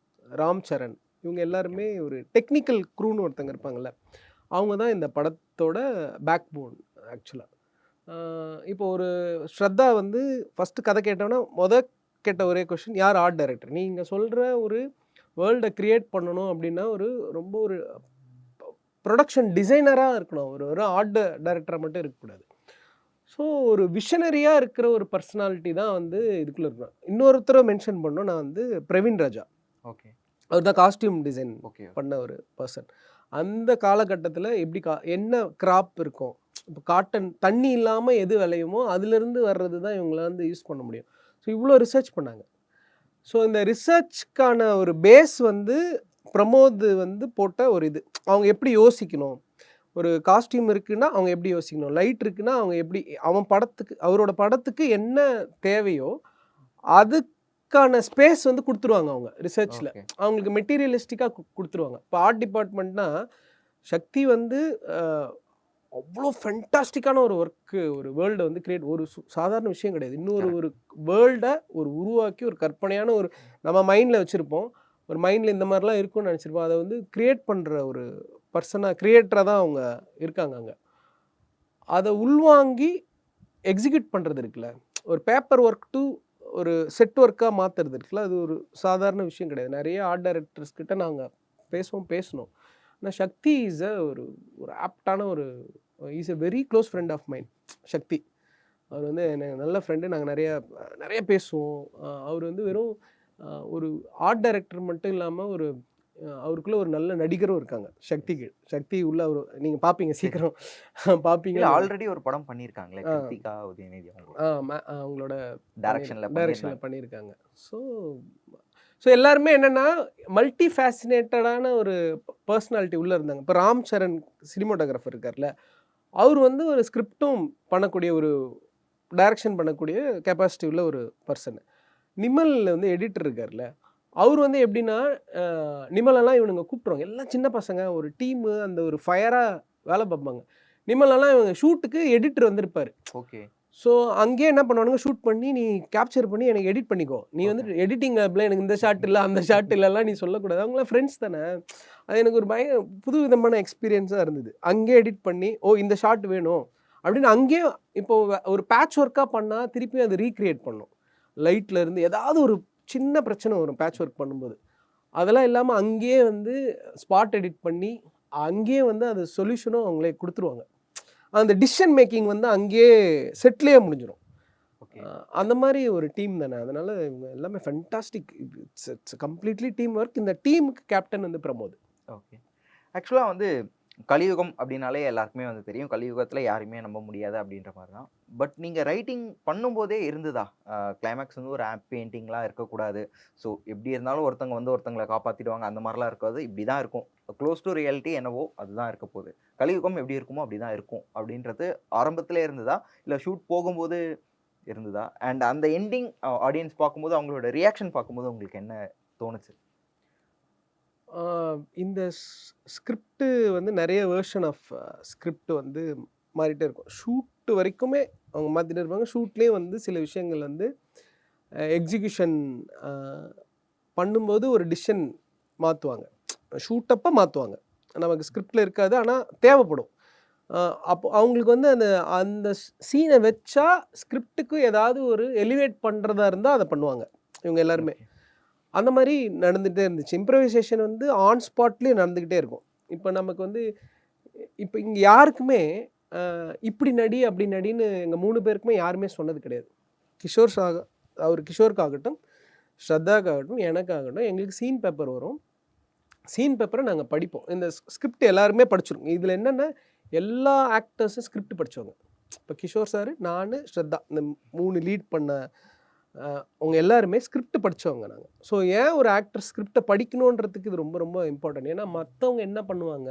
ராம் சரண். இவங்க எல்லாருமே ஒரு டெக்னிக்கல் க்ரூன்னு ஒருத்தங்க இருப்பாங்கள்ல, அவங்க தான் இந்த படத்தோட பேக் போன் ஆக்சுவலாக. இப்போ ஒரு ஸ்ரத்தா வந்து ஃபஸ்ட்டு கதை கேட்டோன்னா கேட்ட ஒரே கொஷின், யார் ஆர்ட் டைரக்டர்? நீங்கள் சொல்கிற ஒரு வேர்ல்டை க்ரியேட் பண்ணணும் அப்படின்னா ரொம்ப ஒரு ப்ரொடக்ஷன் டிசைனராக இருக்கணும், ஒரு ஆர்ட் டைரக்டராக மட்டும் இருக்கக்கூடாது. ஸோ ஒரு விஷனரியாக இருக்கிற ஒரு பர்சனாலிட்டி தான் வந்து இதுக்குள்ளே இருக்கணும். இன்னொருத்தரை மென்ஷன் பண்ணோம், நான் வந்து பிரவீன் ராஜா. ஓகே, அவர் தான் காஸ்டியூம் டிசைன் ஓகே பண்ண ஒரு பர்சன். அந்த காலகட்டத்தில் எப்படி என்ன கிராப் இருக்கும், இப்போ காட்டன் தண்ணி இல்லாமல் எது விளையுமோ அதுலேருந்து வர்றது தான் இவங்கள வந்து யூஸ் பண்ண முடியும். ஸோ இவ்வளோ ரிசர்ச் பண்ணாங்க. ஸோ இந்த ரிசர்ச்க்கான ஒரு பேஸ் வந்து பிரமோத் வந்து போட்ட ஒரு இது. அவங்க எப்படி யோசிக்கணும், ஒரு காஸ்டியூம் இருக்குன்னா அவங்க எப்படி யோசிக்கணும், லைட் இருக்குன்னா அவங்க எப்படி அவரோட படத்துக்கு என்ன தேவையோ அதுக்கான ஸ்பேஸ் வந்து கொடுத்துருவாங்க அவங்க ரிசர்ச்சில். அவங்களுக்கு மெட்டீரியலிஸ்டிக்காக கொடுத்துருவாங்க. இப்போ ஆர்ட் டிபார்ட்மெண்ட்னா சக்தி வந்து அவ்வளோ ஃபென்டாஸ்டிக்கான ஒரு ஒர்க்கு, ஒரு வேர்ல்டை வந்து கிரியேட், ஒரு சாதாரண விஷயம் கிடையாது. ஒரு வேர்ல்டை உருவாக்கி ஒரு கற்பனையான ஒரு நம்ம மைண்டில் வச்சுருப்போம், ஒரு மைண்டில் இந்த மாதிரிலாம் இருக்கும்னு நினச்சிருப்போம், அதை வந்து கிரியேட் பண்ணுற ஒரு கிரியேட்டராக தான் அவங்க இருக்காங்க அங்கே. அதை உள்வாங்கி எக்ஸிக்யூட் பண்ணுறது இருக்குல்ல, ஒரு பேப்பர் ஒர்க் டு ஒரு செட் ஒர்க்காக மாற்றுறது இருக்குல்ல, அது ஒரு சாதாரண விஷயம் கிடையாது. நிறைய ஆர்ட் டைரக்டர்ஸ் கிட்ட நாங்கள் பேசணும். ஆனால் சக்தி இஸ் ஒரு ஒரு ஆப்டான ஒரு is a very close friend of mind. Shakti அவர் வந்து எனக்கு நல்ல ஃப்ரெண்டு. நாங்கள் நிறைய நிறைய பேசுவோம். அவர் வந்து வெறும் ஒரு ஆர்ட் டைரக்டர் மட்டும் இல்லாமல் ஒரு அவருக்குள்ள ஒரு நல்ல நடிகரும் இருக்காங்க சக்திக்கு. சக்தி உள்ள அவர் நீங்கள் பார்ப்பீங்க சீக்கிரம் பார்ப்பீங்க. இல்ல ஆல்ரெடி ஒரு படம் பண்ணியிருக்காங்களே கிருத்திகா உதயநிதி அவங்க அவங்களோட டைரக்ஷன்ல பண்ணியிருக்காங்க. ஸோ ஸோ எல்லாருமே என்னென்னா மல்டி ஃபேசினேட்டடான ஒரு பர்சனாலிட்டி உள்ளே இருந்தாங்க. இப்போ ராம் சரண் சினிமாட்டோகிராஃபர் இருக்கார்ல, அவர் வந்து ஒரு ஸ்கிரிப்டும் பண்ணக்கூடிய ஒரு டைரக்ஷன் பண்ணக்கூடிய கெப்பாசிட்டி உள்ள ஒரு பர்சன். நிமல் வந்து எடிட்டர் இருக்கார்ல, அவர் வந்து எப்படின்னா நிமலெல்லாம் இவனுங்க கூப்பிட்ருவாங்க. எல்லாம் சின்ன பசங்க ஒரு டீமு அந்த ஒரு ஃபயராக வேலை பார்ப்பாங்க. நிமலெல்லாம் இவங்க ஷூட்டுக்கு எடிட்டர் வந்திருப்பார். ஓகே. ஸோ அங்கேயே என்ன பண்ணுவானுங்க, ஷூட் பண்ணி நீ கேப்சர் பண்ணி எனக்கு எடிட் பண்ணிக்கோ. நீ வந்து எடிட்டிங் ஆப்பில் எனக்கு இந்த ஷாட் இல்லை அந்த ஷாட் இல்லைலாம் நீ சொல்லக்கூடாது. அவங்களாம் ஃப்ரெண்ட்ஸ் தானே. அது எனக்கு ஒரு புது விதமான எக்ஸ்பீரியன்ஸாக இருந்தது. அங்கேயே எடிட் பண்ணி இந்த ஷாட் வேணும் அப்படின்னு அங்கேயே இப்போ ஒரு பேட்ச் ஒர்க்காக பண்ணால் திருப்பி அதை ரீக்ரியேட் பண்ணும். லைட்டில் இருந்து ஏதாவது ஒரு சின்ன பிரச்சனை வரும் பேட்ச் ஒர்க் பண்ணும்போது. அதெல்லாம் இல்லாமல் அங்கேயே வந்து ஸ்பாட் எடிட் பண்ணி அங்கேயே வந்து அது சொல்யூஷனும் அவங்களே கொடுத்துருவாங்க. அந்த டிசிஷன் மேக்கிங் வந்து அங்கேயே செட்லேயே முடிஞ்சிடும். அந்த மாதிரி ஒரு டீம் தானே. அதனால் இவங்க எல்லாமே fantastic. It's completely team work. இந்த டீமுக்கு கேப்டன் வந்து பிரமோத். ஓகே. ஆக்சுவலாக வந்து கலியுகம் அப்படின்னாலே எல்லாருக்குமே வந்து தெரியும், கலியுகத்தில் யாருமே நம்ப முடியாது அப்படின்ற மாதிரி தான். பட் நீங்கள் ரைட்டிங் பண்ணும்போதே இருந்ததா கிளைமேக்ஸ் வந்து ஒரு ஆப் பெயிண்டிங்லாம் இருக்கக்கூடாது, ஸோ எப்படி இருந்தாலும் ஒருத்தவங்க வந்து ஒருத்தங்களை காப்பாற்றிடுவாங்க, அந்த மாதிரிலாம் இருக்காது, இப்படி தான் இருக்கும், க்ளோஸ் டு ரியாலிட்டி என்னவோ அதுதான் இருக்க போகுது, கலியுகம் எப்படி இருக்குமோ அப்படி தான் இருக்கும் அப்படின்றது ஆரம்பத்திலே இருந்ததா, இல்லை ஷூட் போகும்போது இருந்ததா? அண்ட் அந்த எண்டிங் ஆடியன்ஸ் பார்க்கும்போது அவங்களோட ரியாக்ஷன் பார்க்கும்போது உங்களுக்கு என்ன தோணுச்சு? இந்த ஸ்கிரிப்டு வந்து நிறைய வேர்ஷன் ஆஃப் ஸ்கிரிப்ட் வந்து மாறிட்டே இருக்கும். ஷூட்டு வரைக்குமே அவங்க மாற்றிட்டே இருப்பாங்க. ஷூட்லேயே வந்து சில விஷயங்கள் வந்து எக்ஸிக்யூஷன் பண்ணும்போது ஒரு டிசிஷன் மாற்றுவாங்க. ஷூட்டப்போ மாற்றுவாங்க. நமக்கு ஸ்கிரிப்டில் இருக்காது, ஆனால் தேவைப்படும். அப்போ அவங்களுக்கு வந்து அந்த அந்த சீனை வச்சா ஸ்கிரிப்டுக்கு ஏதாவது ஒரு எலிவேட் பண்ணுறதா இருந்தால் அதை பண்ணுவாங்க இவங்க எல்லாருமே. அந்த மாதிரி நடந்துகிட்டே இருந்துச்சு. இம்ப்ரவைசேஷன் வந்து ஆன் ஸ்பாட்லேயே நடந்துக்கிட்டே இருக்கும். இப்போ நமக்கு வந்து இப்போ இங்கே யாருக்குமே இப்படி நடி அப்படி நடின்னு எங்கள் 3 பேருக்குமே யாருமே சொன்னது கிடையாது. கிஷோருக்காகட்டும், ஸ்ரத்தாக்காகட்டும், எனக்காகட்டும் எங்களுக்கு சீன் பேப்பர் வரும். சீன் பேப்பரை நாங்கள் படிப்போம். இந்த ஸ்கிரிப்ட் எல்லாருமே படிச்சிருக்கோம். இதில் என்னென்னா எல்லா ஆக்டர்ஸும் ஸ்கிரிப்ட் படித்தவங்க. இப்போ கிஷோர் சார், நான், ஸ்ரத்தா இந்த 3 லீட் பண்ண அவங்க எல்லாருமே ஸ்கிரிப்ட் படித்தவங்க நாங்கள். ஸோ ஏன் ஒரு ஆக்டர் ஸ்கிரிப்டை படிக்கணுன்றதுக்கு இது ரொம்ப ரொம்ப இம்பார்ட்டன்ட். ஏன்னா மற்றவங்க என்ன பண்ணுவாங்க,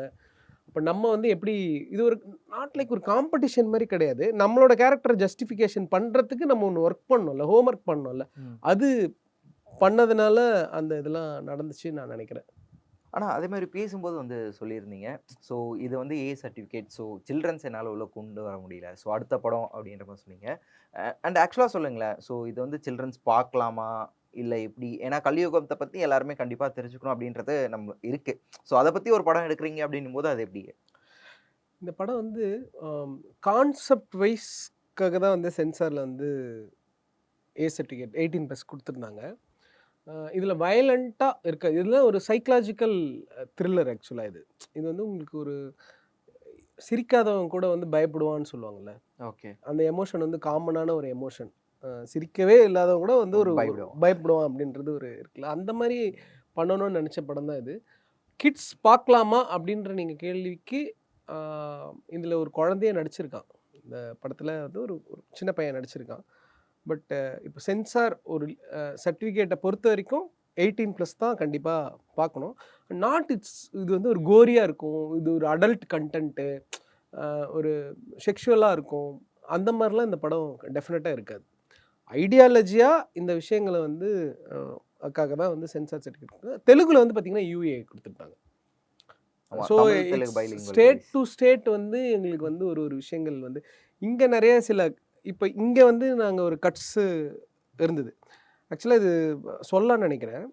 இப்போ நம்ம வந்து எப்படி இது ஒரு நாட் லைக் ஒரு காம்படிஷன் மாதிரி கிடையாது. நம்மளோட கேரக்டரை ஜஸ்டிஃபிகேஷன் பண்ணுறதுக்கு நம்ம ஒன்று ஒர்க் பண்ணோம்ல, ஹோம் ஒர்க் பண்ணோம்ல, அது பண்ணதுனால அந்த இதெல்லாம் நடந்துச்சுன்னு நான் நினைக்கிறேன். ஆனால் அதே மாதிரி பேசும்போது வந்து சொல்லியிருந்தீங்க, ஸோ இது வந்து ஏ சர்டிஃபிகேட், ஸோ சில்ட்ரன்ஸ் என்னால் உள்ள கொண்டு வர முடியல, ஸோ அடுத்த படம் அப்படின்ற மாதிரி சொன்னீங்க. அண்ட் ஆக்சுவலாக சொல்லுங்களேன், ஸோ இது வந்து சில்ட்ரன்ஸ் பார்க்கலாமா இல்லை எப்படி? ஏன்னா கலியுகத்தை பற்றி எல்லாருமே கண்டிப்பாக தெரிஞ்சுக்கணும் அப்படின்றது நம்ம இருக்குது. ஸோ அதை பற்றி ஒரு படம் எடுக்கிறீங்க அப்படின்னும் போது அது எப்படி? இந்த படம் வந்து கான்செப்ட் வைஸ்க்காக தான் வந்து சென்சாரில் வந்து ஏ சர்டிஃபிகேட் 18+ கொடுத்துருந்தாங்க. இதில் வயலண்ட்டாக இருக்க இதில் ஒரு சைக்கலாஜிக்கல் த்ரில்லர். ஆக்சுவலாக இது வந்து உங்களுக்கு ஒரு சிரிக்காதவங்க கூட வந்து பயப்படுவான்னு சொல்லுவாங்கள்ல. ஓகே. அந்த எமோஷன் வந்து காமனான ஒரு எமோஷன். சிரிக்கவே இல்லாதவங்க கூட வந்து ஒரு பயப்படுவான் அப்படின்றது ஒரு இருக்குல்ல. அந்த மாதிரி பண்ணணும்னு நினச்ச படம் தான் இது. கிட்ஸ் பார்க்கலாமா அப்படின்ற நீங்கள் கேள்விக்கு இதில் ஒரு குழந்தைய நடிச்சிருக்கான். இந்த படத்தில் வந்து ஒரு சின்ன பையன் நடிச்சிருக்கான். பட் இப்போ சென்சார் ஒரு சர்டிஃபிகேட்டை பொறுத்த வரைக்கும் 18+ தான் கண்டிப்பாக பார்க்கணும். இது வந்து ஒரு கோரியாக இருக்கும், இது ஒரு அடல்ட் கண்டென்ட்டு, ஒரு செக்ஷுவலாக இருக்கும், அந்த மாதிரிலாம் இந்த படம் டெஃபினட்டாக இருக்காது. ஐடியாலஜியாக இந்த விஷயங்களை வந்து அதுக்காக தான் வந்து சென்சார் சர்டிஃபிகேட். தெலுங்குல வந்து பார்த்திங்கன்னா UA கொடுத்துருப்பாங்க. ஸோ ஸ்டேட் டு ஸ்டேட் வந்து எங்களுக்கு வந்து ஒரு விஷயங்கள் வந்து இங்கே நிறைய சில இப்போ இங்கே வந்து நாங்கள் ஒரு கட்ஸு இருந்தது. ஆக்சுவலாக இது சொல்லலான்னு நினைக்கிறேன்.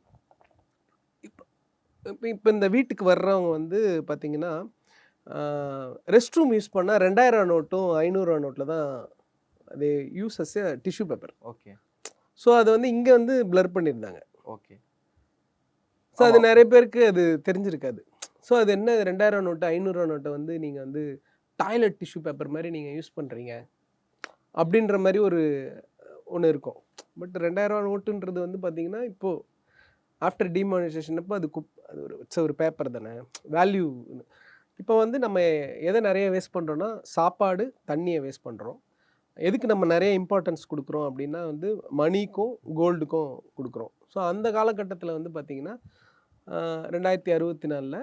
இப்போ இந்த வீட்டுக்கு வர்றவங்க வந்து பார்த்திங்கன்னா ரெஸ்ட் ரூம் யூஸ் பண்ணால் 2000 நோட்டும் 500 நோட்டில் தான் அது use as a tissue paper. Okay. So அதை வந்து இங்கே வந்து பிளர் பண்ணியிருந்தாங்க. ஓகே. ஸோ அது நிறைய பேருக்கு அது தெரிஞ்சிருக்காது. ஸோ அது என்ன 2000 நோட்டு 500 நோட்டை வந்து நீங்கள் வந்து டாய்லெட் டிஷ்யூ பேப்பர் மாதிரி நீங்கள் யூஸ் பண்ணுறீங்க அப்படின்ற மாதிரி ஒன்று இருக்கும். பட் 2000 நோட்டுன்றது வந்து பார்த்தீங்கன்னா இப்போது ஆஃப்டர் டிமானிட்டைசேஷன் அப்போ அது ஒரு பேப்பர் தானே வேல்யூ. இப்போ வந்து நம்ம எதை நிறைய வேஸ்ட் பண்ணுறோன்னா சாப்பாடு தண்ணியை வேஸ்ட் பண்ணுறோம். எதுக்கு நம்ம நிறைய இம்பார்ட்டன்ஸ் கொடுக்குறோம் அப்படின்னா வந்து மணிக்கும் கோல்டுக்கும் கொடுக்குறோம். ஸோ அந்த காலகட்டத்தில் வந்து பார்த்திங்கன்னா 2064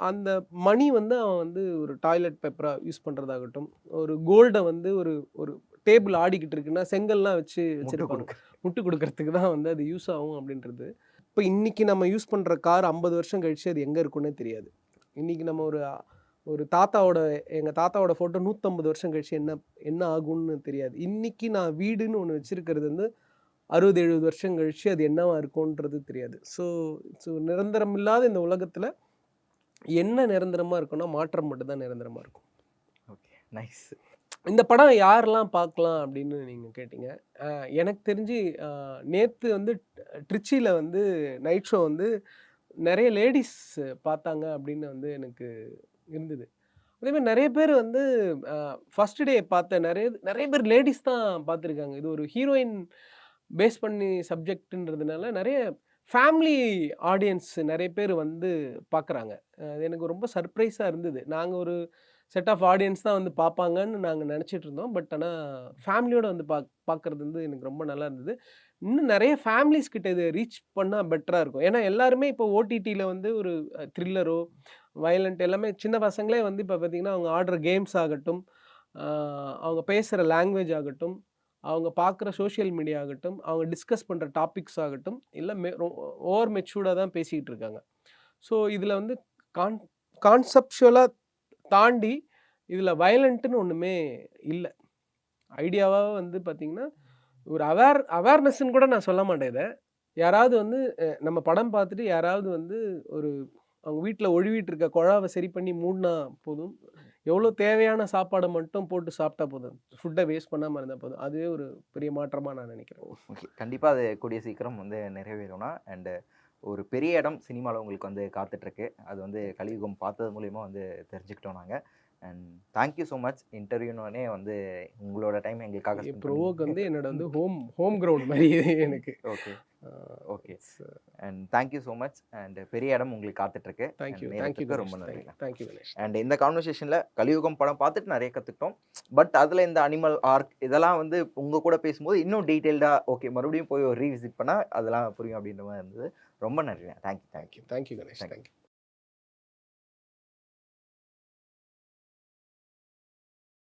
அந்த மணி வந்து அவன் வந்து ஒரு டாய்லெட் பேப்பராக யூஸ் பண்ணுறதாகட்டும், ஒரு கோல்டை வந்து ஒரு ஒரு டேபிள் ஆடிக்கிட்டு இருக்குன்னா செங்கல்லாம் வச்சுருப்பாங்க முட்டு கொடுக்கறதுக்கு தான் வந்து அது யூஸ் ஆகும் அப்படின்றது. இப்போ இன்றைக்கி நம்ம யூஸ் பண்ணுற கார் 50 வருஷம் கழிச்சு அது எங்கே இருக்குன்னே தெரியாது. இன்றைக்கி நம்ம ஒரு எங்கள் தாத்தாவோட ஃபோட்டோ 150 வருஷம் கழிச்சு என்ன ஆகும்னு தெரியாது. இன்றைக்கி நான் வீடுன்னு ஒன்று வச்சுருக்கிறது வந்து 60-70 வருஷம் கழிச்சு அது என்னவா இருக்கும்ன்றது தெரியாது. ஸோ நிரந்தரம் இல்லாத இந்த உலகத்தில் என்ன நிரந்தரமாக இருக்குன்னா மாற்றம் மட்டும்தான் நிரந்தரமாக இருக்கும். Okay, nice. இந்த படம் யாரெல்லாம் பார்க்கலாம் அப்படின்னு நீங்கள் கேட்டீங்க. எனக்கு தெரிஞ்சு நேற்று வந்து ட்ரிச்சியில் வந்து நைட் ஷோ வந்து நிறைய லேடிஸ் பார்த்தாங்க அப்படின்னு வந்து எனக்கு இருந்தது. அதேமாதிரி நிறைய பேர் வந்து ஃபஸ்ட் டே பார்த்த நிறைய பேர் லேடிஸ் தான் பார்த்துருக்காங்க. இது ஒரு ஹீரோயின் பேஸ் பண்ணி சப்ஜெக்ட்ன்றதுனால நிறைய ஃபேமிலி ஆடியன்ஸ் நிறைய பேர் வந்து பார்க்குறாங்க. அது எனக்கு ரொம்ப சர்ப்ரைஸாக இருந்தது. நாங்கள் ஒரு செட் ஆஃப் ஆடியன்ஸ் தான் வந்து பார்ப்பாங்கன்னு நாங்கள் நினச்சிட்டு இருந்தோம். பட் ஆனால் ஃபேமிலியோடு வந்து பார்க்குறது வந்து எனக்கு ரொம்ப நல்லா இருந்தது. இன்னும் நிறைய ஃபேமிலிஸ் கிட்ட இதை ரீச் பண்ணால் பெட்டராக இருக்கும். ஏன்னா எல்லாருமே இப்போ ஓடிடியில் வந்து ஒரு த்ரில்லரோ வயலண்ட் எல்லாமே சின்ன பசங்களே வந்து இப்போ பார்த்திங்கன்னா அவங்க ஆடுற கேம்ஸ் ஆகட்டும், அவங்க பேசுகிற லாங்குவேஜ் ஆகட்டும், அவங்க பார்க்குற சோஷியல் மீடியா ஆகட்டும், அவங்க டிஸ்கஸ் பண்ணுற டாபிக்ஸ் ஆகட்டும் எல்லாம் ஓவர் மெச்சூர்டாக தான் பேசிக்கிட்டு இருக்காங்க. ஸோ இதில் வந்து கான்செப்ஷுவலாக தாண்டி இதில் வயலண்ட்டுன்னு ஒன்றுமே இல்லை. ஐடியாவாக வந்து பார்த்திங்கன்னா ஒரு அவேர்னஸ்ன்னு கூட நான் சொல்ல மாட்டேன். இதை யாராவது வந்து நம்ம படம் பார்த்துட்டு யாராவது வந்து அவங்க வீட்டில் ஒழுவிட்டு இருக்க குழாவை சரி பண்ணி மூடினா போதும். எவ்வளோ தேவையான சாப்பாடை மட்டும் போட்டு சாப்பிட்டா போதும். ஃபுட்டை வேஸ்ட் பண்ணாமல் இருந்தால் போதும். அதுவே ஒரு பெரிய மாற்றமாக நான் நினைக்கிறேன். ஓகே, கண்டிப்பாக அது கூடிய சீக்கிரம் வந்து நிறைவேறும்னா. அண்டு ஒரு பெரிய இடம் சினிமாவில் உங்களுக்கு வந்து காத்துட்ருக்கு. அது வந்து கலியுகம் பார்த்தது மூலிமா வந்து தெரிஞ்சுக்கிட்டோம் நாங்கள். And thank you so much. இன்டர்வியூனே வந்து உங்களோட டைம் எங்களுக்காக ப்ரோவோக் வந்து என்னோட வந்து ஹோம் கிரவுண்ட் மாதிரி எனக்கு. Okay okay. And thank you so much. And பெரிய இடம் உங்களுக்கு காத்துட்ருக்கு. தேங்க்யூ ரொம்ப நன்றி. தேங்க்யூ கணேஷ். அண்ட் இந்த கான்வர்சேஷனில் கலியுகம் படம் பார்த்துட்டு நிறைய கற்றுக்கிட்டோம். பட் அதில் இந்த அனிமல் ஆர்க் இதெல்லாம் வந்து உங்கள் கூட பேசும்போது இன்னும் டீட்டெயில்டாக ஓகே மறுபடியும் போய் ஒரு ரீவிசிட் பண்ணால் அதெல்லாம் புரியும் அப்படின்ற மாதிரி இருந்தது. ரொம்ப நன்றி. தேங்க்யூ கணேஷ். தேங்க்யூ.